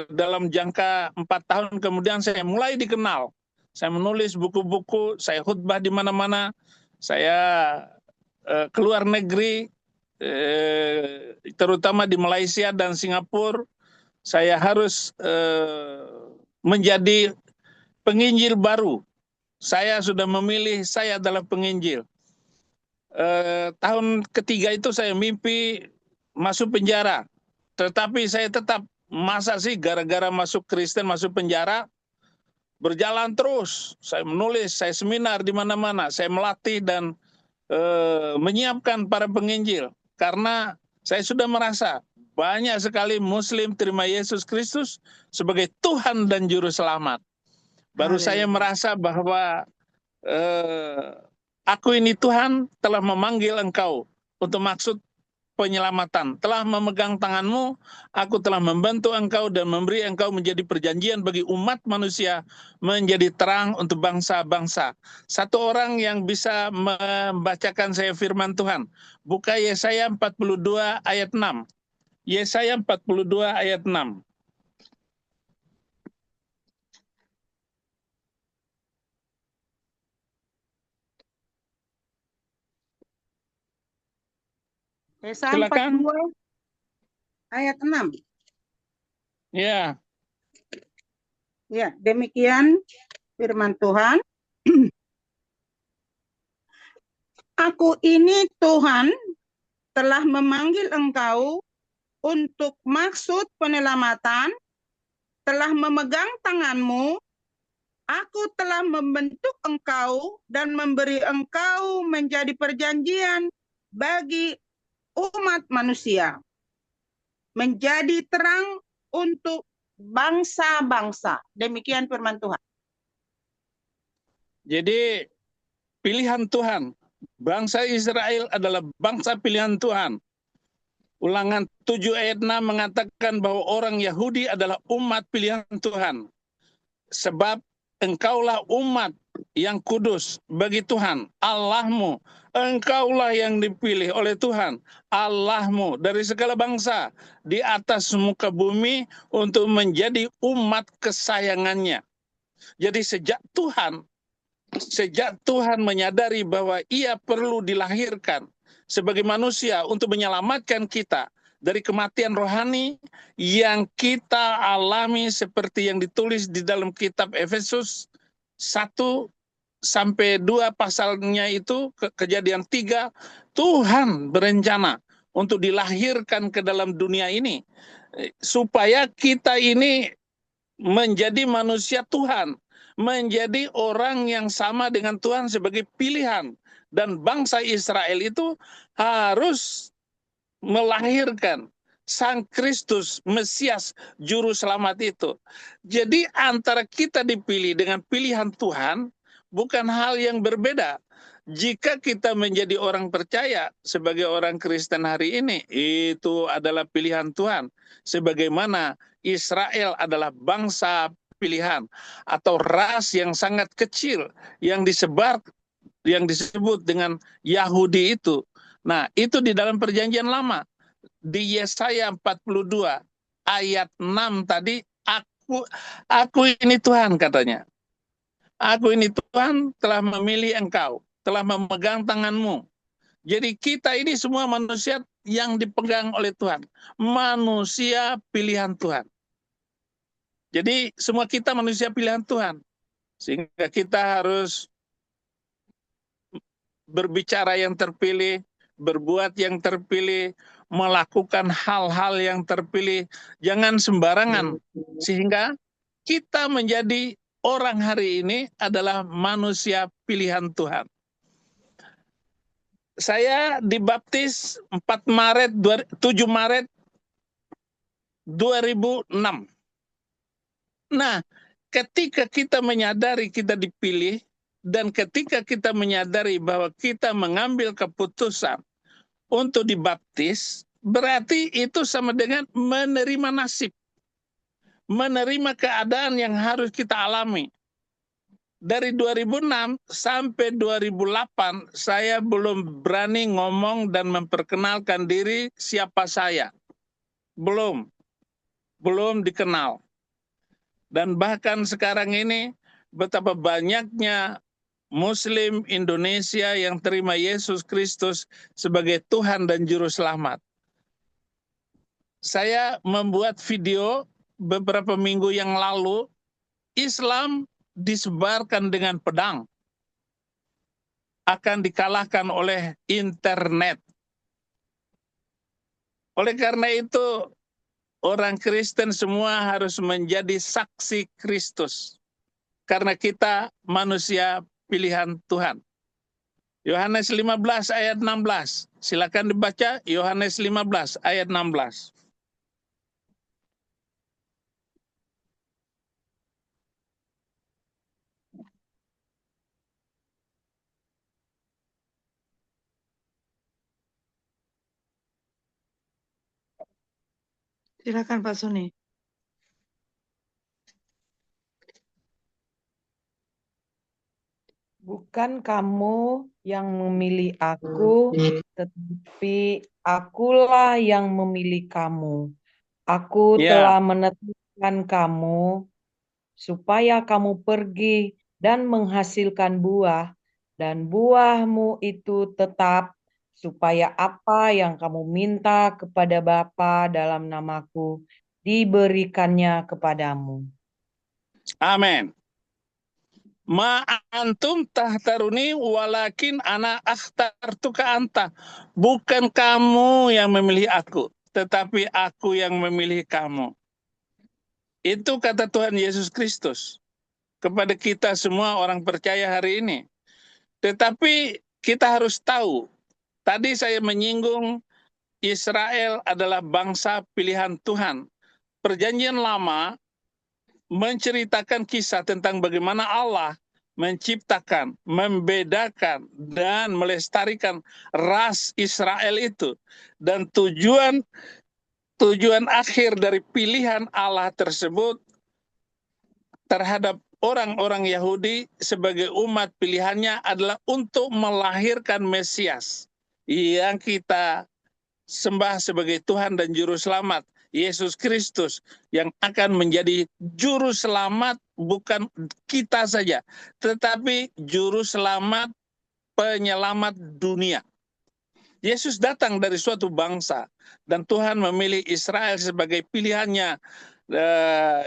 dalam jangka 4 tahun kemudian saya mulai dikenal. Saya menulis buku-buku, saya khutbah di mana-mana, saya keluar negeri, terutama di Malaysia dan Singapura. Saya harus menjadi penginjil baru. Saya sudah memilih, saya adalah penginjil. Tahun ketiga itu saya mimpi masuk penjara. Tetapi saya tetap, masa sih gara-gara masuk Kristen, masuk penjara, berjalan terus. Saya menulis, saya seminar di mana-mana, saya melatih dan menyiapkan para penginjil. Karena saya sudah merasa banyak sekali Muslim terima Yesus Kristus sebagai Tuhan dan Juru Selamat. Baru saya merasa bahwa aku ini Tuhan telah memanggil engkau untuk maksud penyelamatan. Telah memegang tanganmu, aku telah membantu engkau dan memberi engkau menjadi perjanjian bagi umat manusia, menjadi terang untuk bangsa-bangsa. Satu orang yang bisa membacakan saya firman Tuhan. Buka Yesaya 42 ayat 6. Yesaya 42 ayat 6. Yesaya Silakan. 42 ayat 6. Ya. Ya, demikian firman Tuhan. Aku ini Tuhan telah memanggil engkau untuk maksud penyelamatan, telah memegang tanganmu, aku telah membentuk engkau dan memberi engkau menjadi perjanjian bagi umat manusia, menjadi terang untuk bangsa-bangsa. Demikian firman Tuhan. Jadi pilihan Tuhan, bangsa Israel adalah bangsa pilihan Tuhan. Ulangan 7 ayat 6 mengatakan bahwa orang Yahudi adalah umat pilihan Tuhan. Sebab engkaulah umat yang kudus bagi Tuhan, Allahmu. Engkaulah yang dipilih oleh Tuhan, Allahmu, dari segala bangsa di atas muka bumi untuk menjadi umat kesayangannya. Jadi sejak Tuhan menyadari bahwa ia perlu dilahirkan sebagai manusia untuk menyelamatkan kita dari kematian rohani yang kita alami seperti yang ditulis di dalam kitab Efesus 1 sampai 2 pasalnya itu, Kejadian 3, Tuhan berencana untuk dilahirkan ke dalam dunia ini supaya kita ini menjadi manusia Tuhan, menjadi orang yang sama dengan Tuhan sebagai pilihan. Dan bangsa Israel itu harus melahirkan Sang Kristus, Mesias, Juru Selamat itu. Jadi antara kita dipilih dengan pilihan Tuhan, bukan hal yang berbeda. Jika kita menjadi orang percaya sebagai orang Kristen hari ini, itu adalah pilihan Tuhan. Sebagaimana Israel adalah bangsa pilihan atau ras yang sangat kecil yang disebut dengan Yahudi itu. Nah, itu di dalam perjanjian lama. Di Yesaya 42 ayat 6 tadi, aku ini Tuhan katanya. Aku ini Tuhan telah memilih engkau, telah memegang tanganmu. Jadi kita ini semua manusia yang dipegang oleh Tuhan. Manusia pilihan Tuhan. Jadi semua kita manusia pilihan Tuhan. Sehingga kita harus berbicara yang terpilih, berbuat yang terpilih, melakukan hal-hal yang terpilih. Jangan sembarangan. Sehingga kita menjadi orang hari ini adalah manusia pilihan Tuhan. Saya dibaptis 7 Maret 2006. Nah, ketika kita menyadari kita dipilih, dan ketika kita menyadari bahwa kita mengambil keputusan untuk dibaptis, berarti itu sama dengan menerima nasib. Menerima keadaan yang harus kita alami. Dari 2006 sampai 2008, saya belum berani ngomong dan memperkenalkan diri siapa saya. Belum dikenal. Dan bahkan sekarang ini, betapa banyaknya Muslim Indonesia yang terima Yesus Kristus sebagai Tuhan dan Juru Selamat. Saya membuat video beberapa minggu yang lalu, Islam disebarkan dengan pedang, akan dikalahkan oleh internet. Oleh karena itu, orang Kristen semua harus menjadi saksi Kristus. Karena kita manusia pilihan Tuhan. Yohanes 15 ayat 16. Silakan dibaca Yohanes 15 ayat 16. Silakan Pak Suni. Bukan kamu yang memilih aku, tetapi akulah yang memilih kamu. Aku Ya, telah menetapkan kamu supaya kamu pergi dan menghasilkan buah, dan buahmu itu tetap, supaya apa yang kamu minta kepada Bapa dalam namaku diberikannya kepadamu. amin. Ma antum tahtaruni walakin ana akhtartuka anta. Bukan kamu yang memilih aku, tetapi aku yang memilih kamu. Itu kata Tuhan Yesus Kristus kepada kita semua orang percaya hari ini. Tetapi kita harus tahu, tadi saya menyinggung Israel adalah bangsa pilihan Tuhan. Perjanjian Lama menceritakan kisah tentang bagaimana Allah menciptakan, membedakan, dan melestarikan ras Israel itu. Dan tujuan akhir dari pilihan Allah tersebut terhadap orang-orang Yahudi sebagai umat pilihannya adalah untuk melahirkan Mesias yang kita sembah sebagai Tuhan dan Juru Selamat, Yesus Kristus, yang akan menjadi Juru Selamat bukan kita saja, tetapi Juru Selamat penyelamat dunia. Yesus datang dari suatu bangsa, dan Tuhan memilih Israel sebagai pilihannya,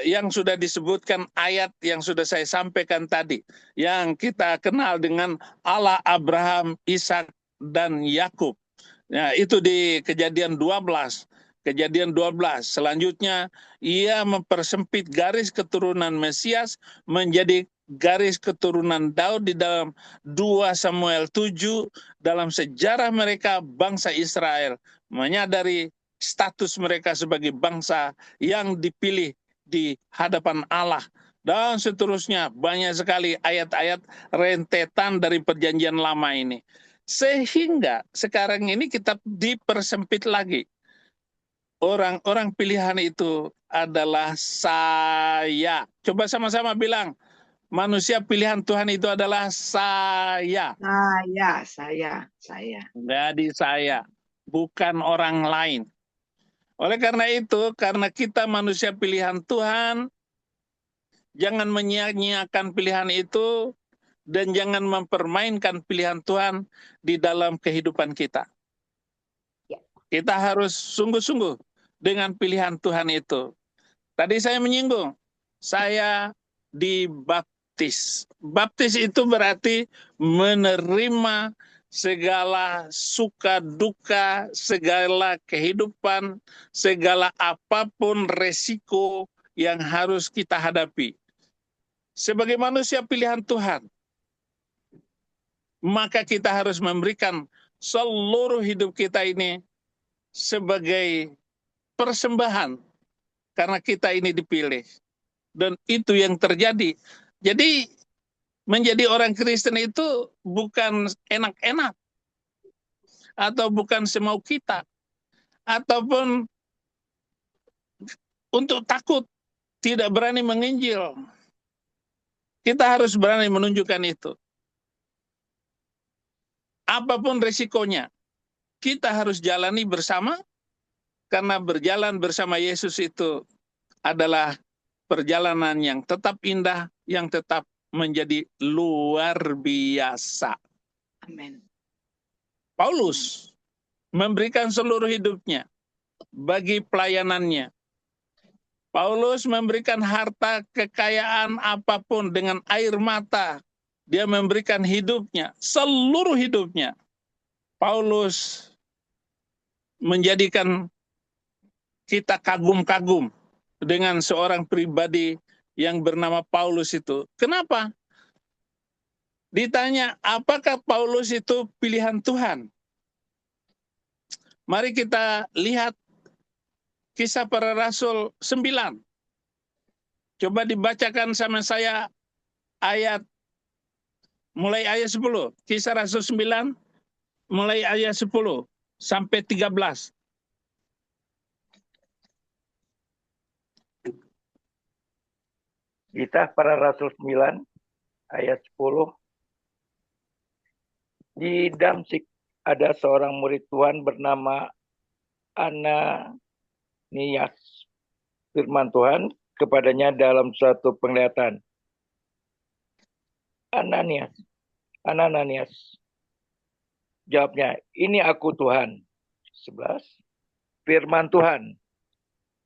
yang sudah disebutkan ayat yang sudah saya sampaikan tadi, yang kita kenal dengan Allah Abraham, Ishak, dan Yakub. Nah, itu di Kejadian 12. Kejadian 12. Selanjutnya, ia mempersempit garis keturunan Mesias menjadi garis keturunan Daud di dalam 2 Samuel 7. Dalam sejarah mereka, bangsa Israel menyadari status mereka sebagai bangsa yang dipilih di hadapan Allah. Dan seterusnya, banyak sekali ayat-ayat rentetan dari Perjanjian Lama ini. Sehingga sekarang ini kita dipersempit lagi. Orang-orang pilihan itu adalah saya. Coba sama-sama bilang, manusia pilihan Tuhan itu adalah saya. Saya. Jadi saya, bukan orang lain. Oleh karena itu, karena kita manusia pilihan Tuhan, jangan menyia-nyiakan pilihan itu, dan jangan mempermainkan pilihan Tuhan di dalam kehidupan kita. Kita harus sungguh-sungguh dengan pilihan Tuhan itu. Tadi saya menyinggung, saya dibaptis. Baptis itu berarti menerima segala suka duka, segala kehidupan, segala apapun resiko yang harus kita hadapi. Sebagai manusia pilihan Tuhan, maka kita harus memberikan seluruh hidup kita ini sebagai persembahan, karena kita ini dipilih. Dan itu yang terjadi. Jadi menjadi orang Kristen itu bukan enak-enak, atau bukan semau kita, ataupun untuk takut tidak berani menginjil. Kita harus berani menunjukkan itu. Apapun resikonya, kita harus jalani bersama, karena berjalan bersama Yesus itu adalah perjalanan yang tetap indah, yang tetap menjadi luar biasa. Amin. Paulus memberikan seluruh hidupnya bagi pelayanannya. Paulus memberikan harta kekayaan apapun dengan air mata. Dia memberikan hidupnya, seluruh hidupnya. Paulus menjadikan kita kagum-kagum dengan seorang pribadi yang bernama Paulus itu. Kenapa? Ditanya, apakah Paulus itu pilihan Tuhan? Mari kita lihat Kisah Para Rasul 9. Coba dibacakan sama saya mulai ayat 10. Kisah Rasul 9, mulai ayat 10 sampai 13. Kisah Para Rasul 9, ayat 10. Di Damsyik ada seorang murid Tuhan bernama Ananias. Firman Tuhan kepadanya dalam suatu penglihatan. Ananias, Ananias. Jawabnya, ini aku Tuhan. 11. Firman Tuhan,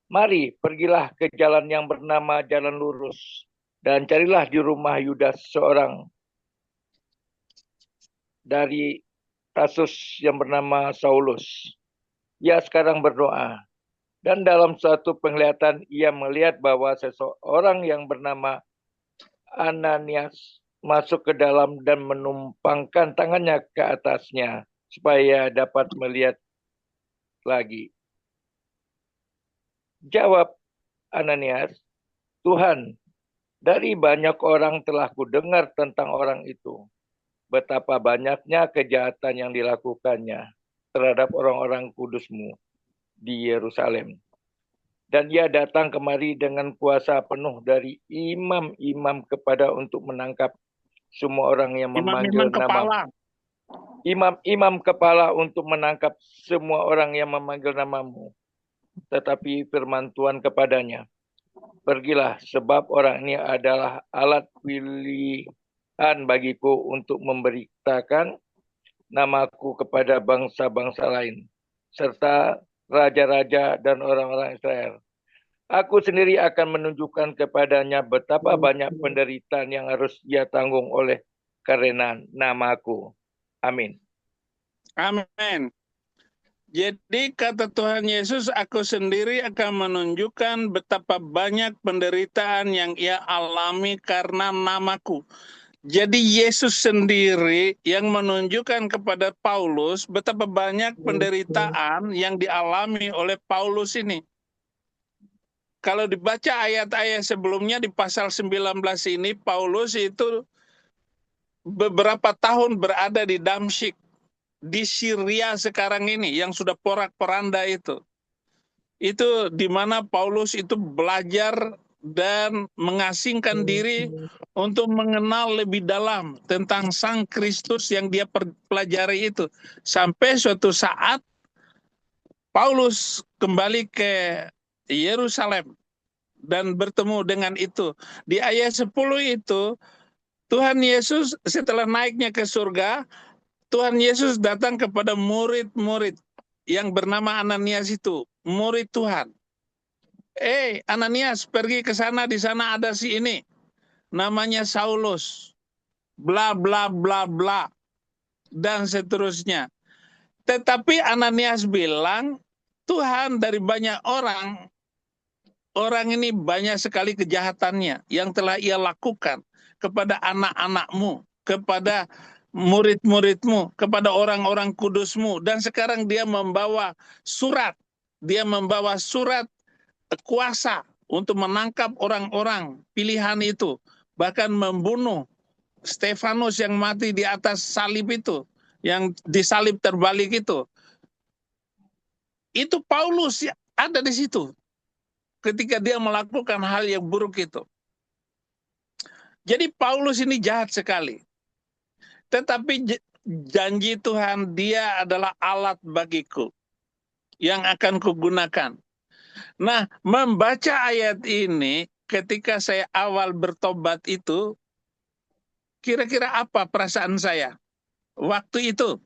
mari pergilah ke jalan yang bernama Jalan Lurus, dan carilah di rumah Yudas seorang dari Tarsus yang bernama Saulus. Ia sekarang berdoa. Dan dalam suatu penglihatan ia melihat bahwa seseorang yang bernama Ananias masuk ke dalam dan menumpangkan tangannya ke atasnya supaya dapat melihat lagi. Jawab Ananias, Tuhan, dari banyak orang telah kudengar tentang orang itu, betapa banyaknya kejahatan yang dilakukannya terhadap orang-orang kudus-Mu di Yerusalem. Dan ia datang kemari dengan kuasa penuh dari imam-imam untuk menangkap semua orang yang memanggil nama. Imam-imam kepala untuk menangkap semua orang yang memanggil nama-Mu. Tetapi firman Tuhan kepadanya, pergilah, sebab orang ini adalah alat pilihan bagiku untuk memberitakan namaku kepada bangsa-bangsa lain, serta raja-raja dan orang-orang Israel. Aku sendiri akan menunjukkan kepadanya betapa banyak penderitaan yang harus ia tanggung oleh karena namaku. Amin. Amin. Jadi kata Tuhan Yesus, aku sendiri akan menunjukkan betapa banyak penderitaan yang ia alami karena namaku. Jadi Yesus sendiri yang menunjukkan kepada Paulus betapa banyak penderitaan yang dialami oleh Paulus ini. Kalau dibaca ayat-ayat sebelumnya di pasal 19 ini, Paulus itu beberapa tahun berada di Damsyik, di Syria sekarang ini, yang sudah porak-poranda itu. Itu di mana Paulus itu belajar dan mengasingkan diri untuk mengenal lebih dalam tentang Sang Kristus yang dia pelajari itu. Sampai suatu saat Paulus kembali ke Yerusalem dan bertemu dengan itu. Di ayat 10 itu, Tuhan Yesus setelah naiknya ke surga, Tuhan Yesus datang kepada murid-murid yang bernama Ananias itu, murid Tuhan. Ananias, pergi ke sana, di sana ada si ini, namanya Saulus, bla bla bla bla, dan seterusnya. Tetapi Ananias bilang, Tuhan, dari banyak orang ini banyak sekali kejahatannya yang telah ia lakukan kepada anak-anak-Mu, kepada murid-murid-Mu, kepada orang-orang kudus-Mu, dan sekarang dia membawa surat kuasa untuk menangkap orang-orang pilihan itu, bahkan membunuh Stefanus yang mati di atas salib itu, yang disalib terbalik itu. Itu Paulus ada di situ ketika dia melakukan hal yang buruk itu. Jadi Paulus ini jahat sekali. Tetapi janji Tuhan, dia adalah alat bagiku yang akan kugunakan. Nah, membaca ayat ini ketika saya awal bertobat itu, Kira-kira apa perasaan saya waktu itu?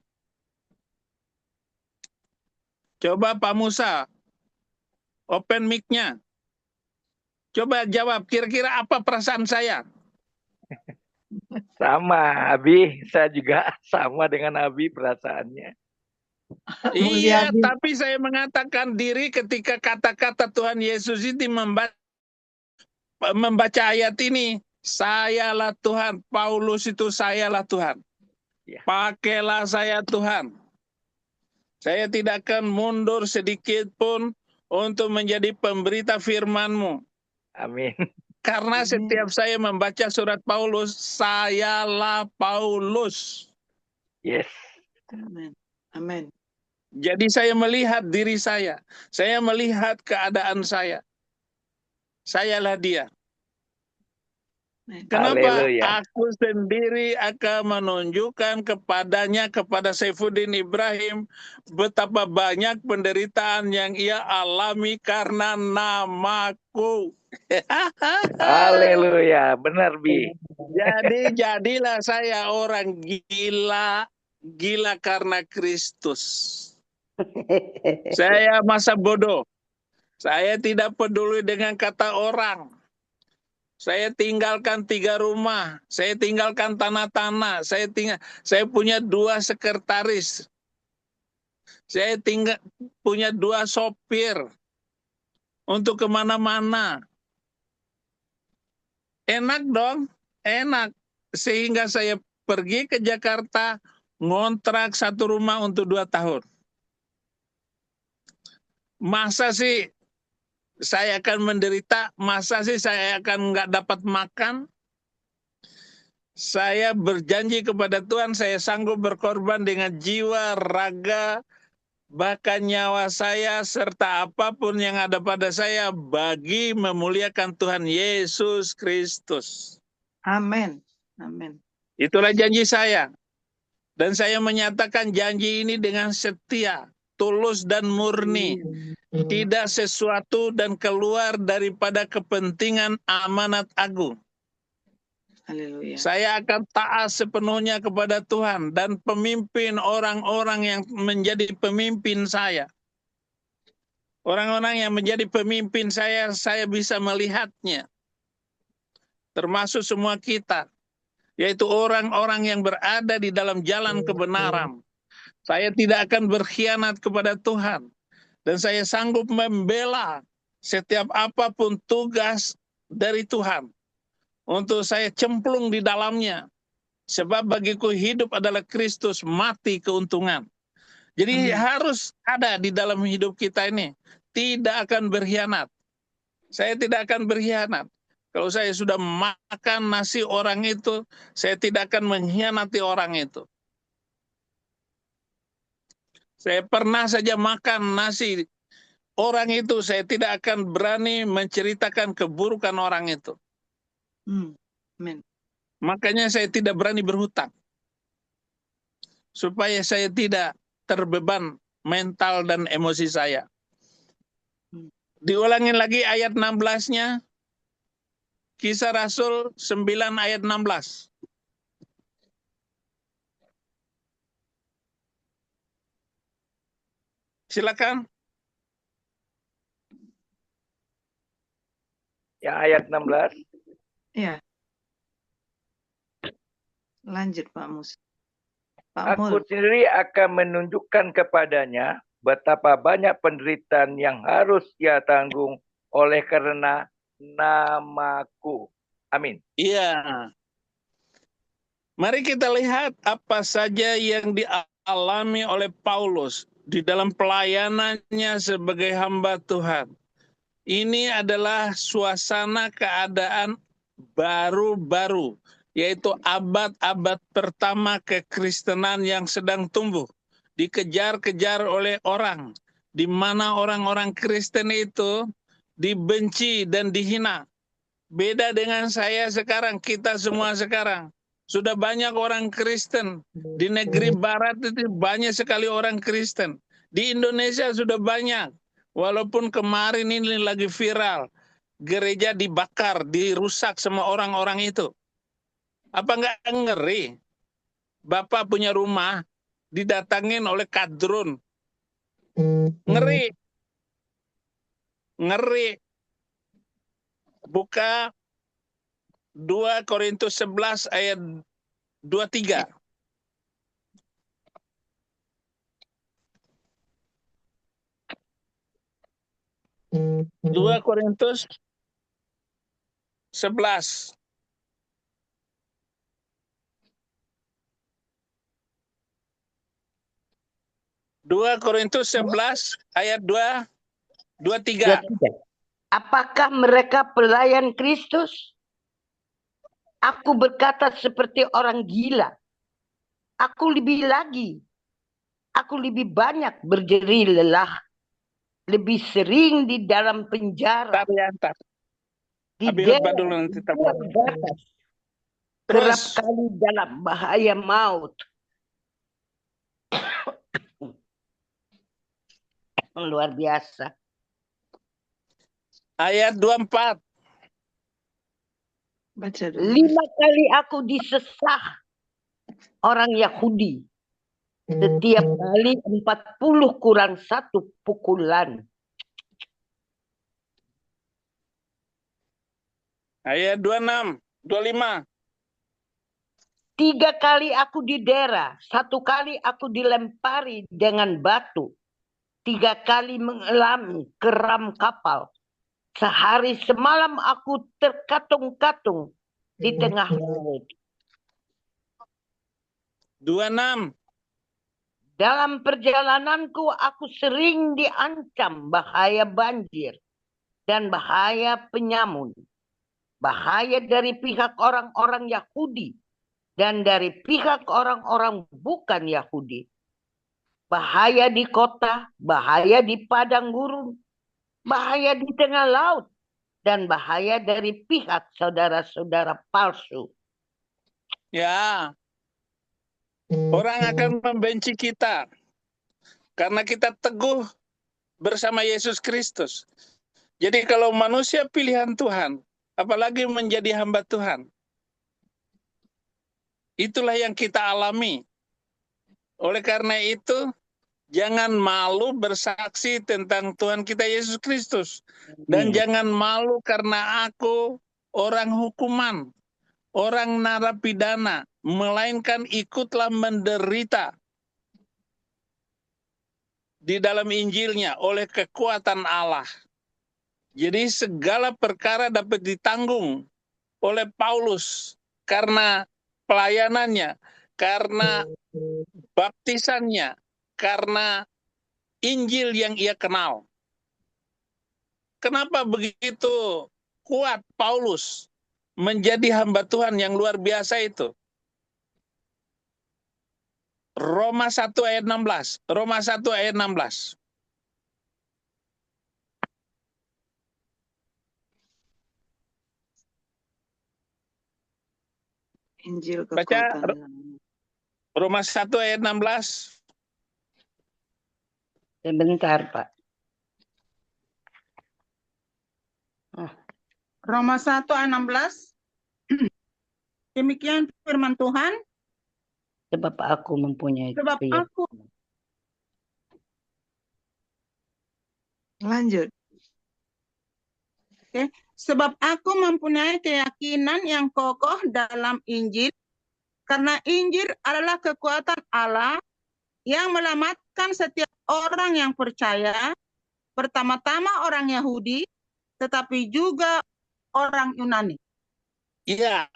Coba Pak Musa, open mic-nya. Coba jawab, kira-kira apa perasaan saya? Sama, Abi. Saya juga sama dengan Abi perasaannya. Iya, tapi saya mengatakan diri ketika kata-kata Tuhan Yesus itu membaca ayat ini. Sayalah Tuhan, Paulus itu sayalah Tuhan. Ya. Pakailah saya Tuhan. Saya tidak akan mundur sedikit pun untuk menjadi pemberita firman-Mu. Amin. Karena setiap saya membaca surat Paulus, sayalah Paulus. Yes. Amin. Amin. Jadi saya melihat diri saya melihat keadaan saya. Sayalah dia. Kenapa? Haleluya. Aku sendiri akan menunjukkan kepada Saifuddin Ibrahim betapa banyak penderitaan yang ia alami karena namaku. Haleluya, benar Bi. Jadi jadilah saya orang gila karena Kristus. Saya masa bodoh. Saya tidak peduli dengan kata orang. Saya tinggalkan 3 rumah, saya tinggalkan tanah-tanah, saya punya 2 sekretaris, saya punya 2 sopir untuk kemana-mana. Enak dong, enak. Sehingga saya pergi ke Jakarta, ngontrak 1 rumah untuk 2 tahun. Masa sih saya akan menderita? Masa sih saya akan nggak dapat makan? Saya berjanji kepada Tuhan, saya sanggup berkorban dengan jiwa, raga, bahkan nyawa saya, serta apapun yang ada pada saya bagi memuliakan Tuhan Yesus Kristus. Amin. Amin. Itulah janji saya. Dan saya menyatakan janji ini dengan setia, tulus dan murni. Tidak sesuatu dan keluar daripada kepentingan amanat agung. Haleluya. Saya akan taat sepenuhnya kepada Tuhan dan pemimpin orang-orang yang menjadi pemimpin saya. Orang-orang yang menjadi pemimpin saya bisa melihatnya. Termasuk semua kita. Yaitu orang-orang yang berada di dalam jalan kebenaran. Saya tidak akan berkhianat kepada Tuhan. Dan saya sanggup membela setiap apapun tugas dari Tuhan. Untuk saya cemplung di dalamnya. Sebab bagiku hidup adalah Kristus, mati keuntungan. Jadi harus ada di dalam hidup kita ini. Tidak akan berkhianat. Saya tidak akan berkhianat. Kalau saya sudah makan nasi orang itu, saya tidak akan mengkhianati orang itu. Saya pernah saja makan nasi orang itu, saya tidak akan berani menceritakan keburukan orang itu. Amin. Makanya saya tidak berani berhutang. Supaya saya tidak terbeban mental dan emosi saya. Diulangin lagi ayat 16-nya. Kisah Rasul 9 ayat 16. Silakan. Ya, ayat 16. Ya. Lanjut Pak Mus. Aku sendiri akan menunjukkan kepadanya betapa banyak penderitaan yang harus ia tanggung oleh karena namaku. Amin. Iya. Mari kita lihat apa saja yang dialami oleh Paulus di dalam pelayanannya sebagai hamba Tuhan. Ini adalah suasana keadaan baru-baru, yaitu abad-abad pertama kekristenan yang sedang tumbuh, dikejar-kejar oleh orang, di mana orang-orang Kristen itu dibenci dan dihina. Beda dengan saya sekarang, kita semua sekarang. Sudah banyak orang Kristen. Di negeri barat itu banyak sekali orang Kristen. Di Indonesia sudah banyak. Walaupun kemarin ini lagi viral. Gereja dibakar, dirusak sama orang-orang itu. Apa nggak ngeri? Bapak punya rumah, didatangin oleh kadrun. Ngeri. Ngeri. Buka 2 Korintus 11 ayat 23. 2 Korintus 11. Dua Korintus 11 ayat 23. Apakah mereka pelayan Kristus? Aku berkata seperti orang gila. Aku lebih lagi. Aku lebih banyak berjeri lelah. Lebih sering di dalam penjara. Di daerah batas. Kerap kali dalam bahaya maut. Luar biasa. Ayat 24. 5 kali aku disesah orang Yahudi. Setiap kali 40 kurang 1 pukulan. Ayat 26, 25. 3 kali aku didera. 1 kali aku dilempari dengan batu. 3 kali mengalami keram kapal. Sehari semalam aku terkatung-katung di tengah laut. 26. Dalam perjalananku aku sering diancam bahaya banjir dan bahaya penyamun. Bahaya dari pihak orang-orang Yahudi dan dari pihak orang-orang bukan Yahudi. Bahaya di kota, bahaya di padang gurun, bahaya di tengah laut, dan bahaya dari pihak saudara-saudara palsu. Ya, orang akan membenci kita karena kita teguh bersama Yesus Kristus. Jadi kalau manusia pilihan Tuhan, apalagi menjadi hamba Tuhan, itulah yang kita alami. Oleh karena itu, jangan malu bersaksi tentang Tuhan kita Yesus Kristus. Dan jangan malu karena aku orang hukuman, orang narapidana, melainkan ikutlah menderita di dalam Injilnya oleh kekuatan Allah. Jadi segala perkara dapat ditanggung oleh Paulus karena pelayanannya, karena baptisannya, karena Injil yang ia kenal. Kenapa begitu kuat Paulus menjadi hamba Tuhan yang luar biasa itu? Roma 1 ayat 16. Roma 1 ayat 16. Injil Baca kekuatan. Roma 1 ayat 16. Sebentar, Pak. Roma 1 ayat 16. Demikian firman Tuhan. Sebab aku mempunyai Sebab aku. Lanjut. Oke. Sebab aku mempunyai keyakinan yang kokoh dalam Injil, karena Injil adalah kekuatan Allah yang menyelamatkan setiap orang yang percaya, pertama-tama orang Yahudi, tetapi juga orang Yunani. Iya.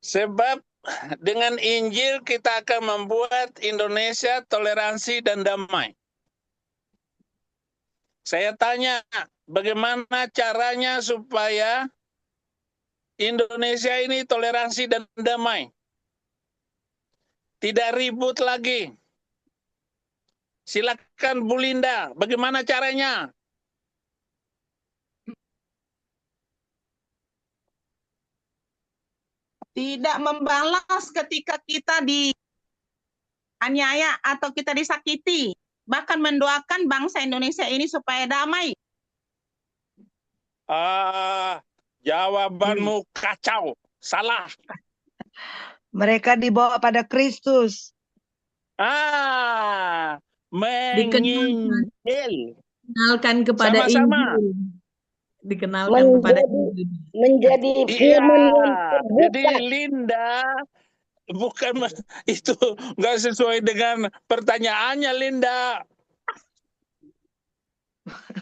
Sebab dengan Injil kita akan membuat Indonesia toleransi dan damai. Saya tanya, bagaimana caranya supaya Indonesia ini toleransi dan damai? Tidak ribut lagi. Silakan Bu Linda, bagaimana caranya? Tidak membalas ketika kita dianiaya atau kita disakiti. Bahkan mendoakan bangsa Indonesia ini supaya damai. Jawabanmu kacau. Salah. Mereka dibawa pada Kristus. Menginjil. Dikenalkan kepada Sama-sama. Injil. Dikenalkan kepada Injil. Menjadi Iya, firman yang jadi terbuka. Linda bukan itu nggak sesuai dengan pertanyaannya, Linda.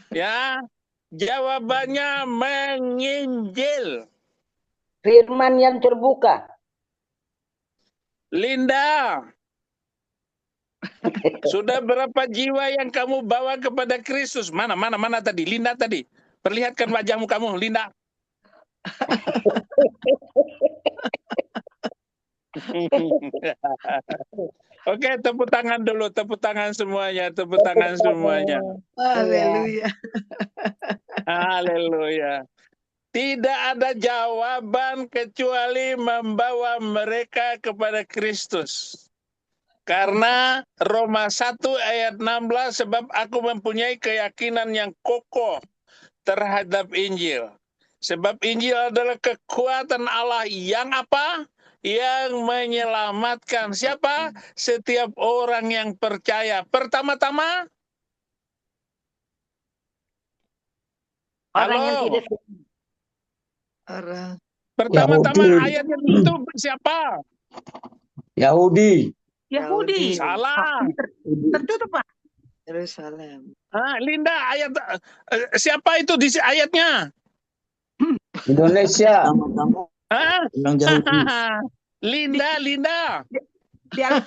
Ya, jawabannya menginjil. Firman yang terbuka. Linda, sudah berapa jiwa yang kamu bawa kepada Kristus? Mana tadi? Linda tadi. Perlihatkan wajahmu kamu, Linda. Oke, tepuk tangan dulu, tepuk tangan semuanya, tepuk tangan semuanya. Haleluya. Haleluya. Tidak ada jawaban kecuali membawa mereka kepada Kristus. Karena Roma 1 ayat 16, sebab aku mempunyai keyakinan yang kokoh terhadap Injil. Sebab Injil adalah kekuatan Allah yang apa? Yang menyelamatkan siapa? Setiap orang yang percaya. Pertama-tama, Orang yang tidak Orang pertama-tama Yahudi. ayatnya itu siapa? Yahudi. Yahudi. Salah. Tertutup, Pak. Yerusalem. Linda, ayat siapa itu di ayatnya? Indonesia. Hah? Yang Yahudi. Linda. Di Alkitab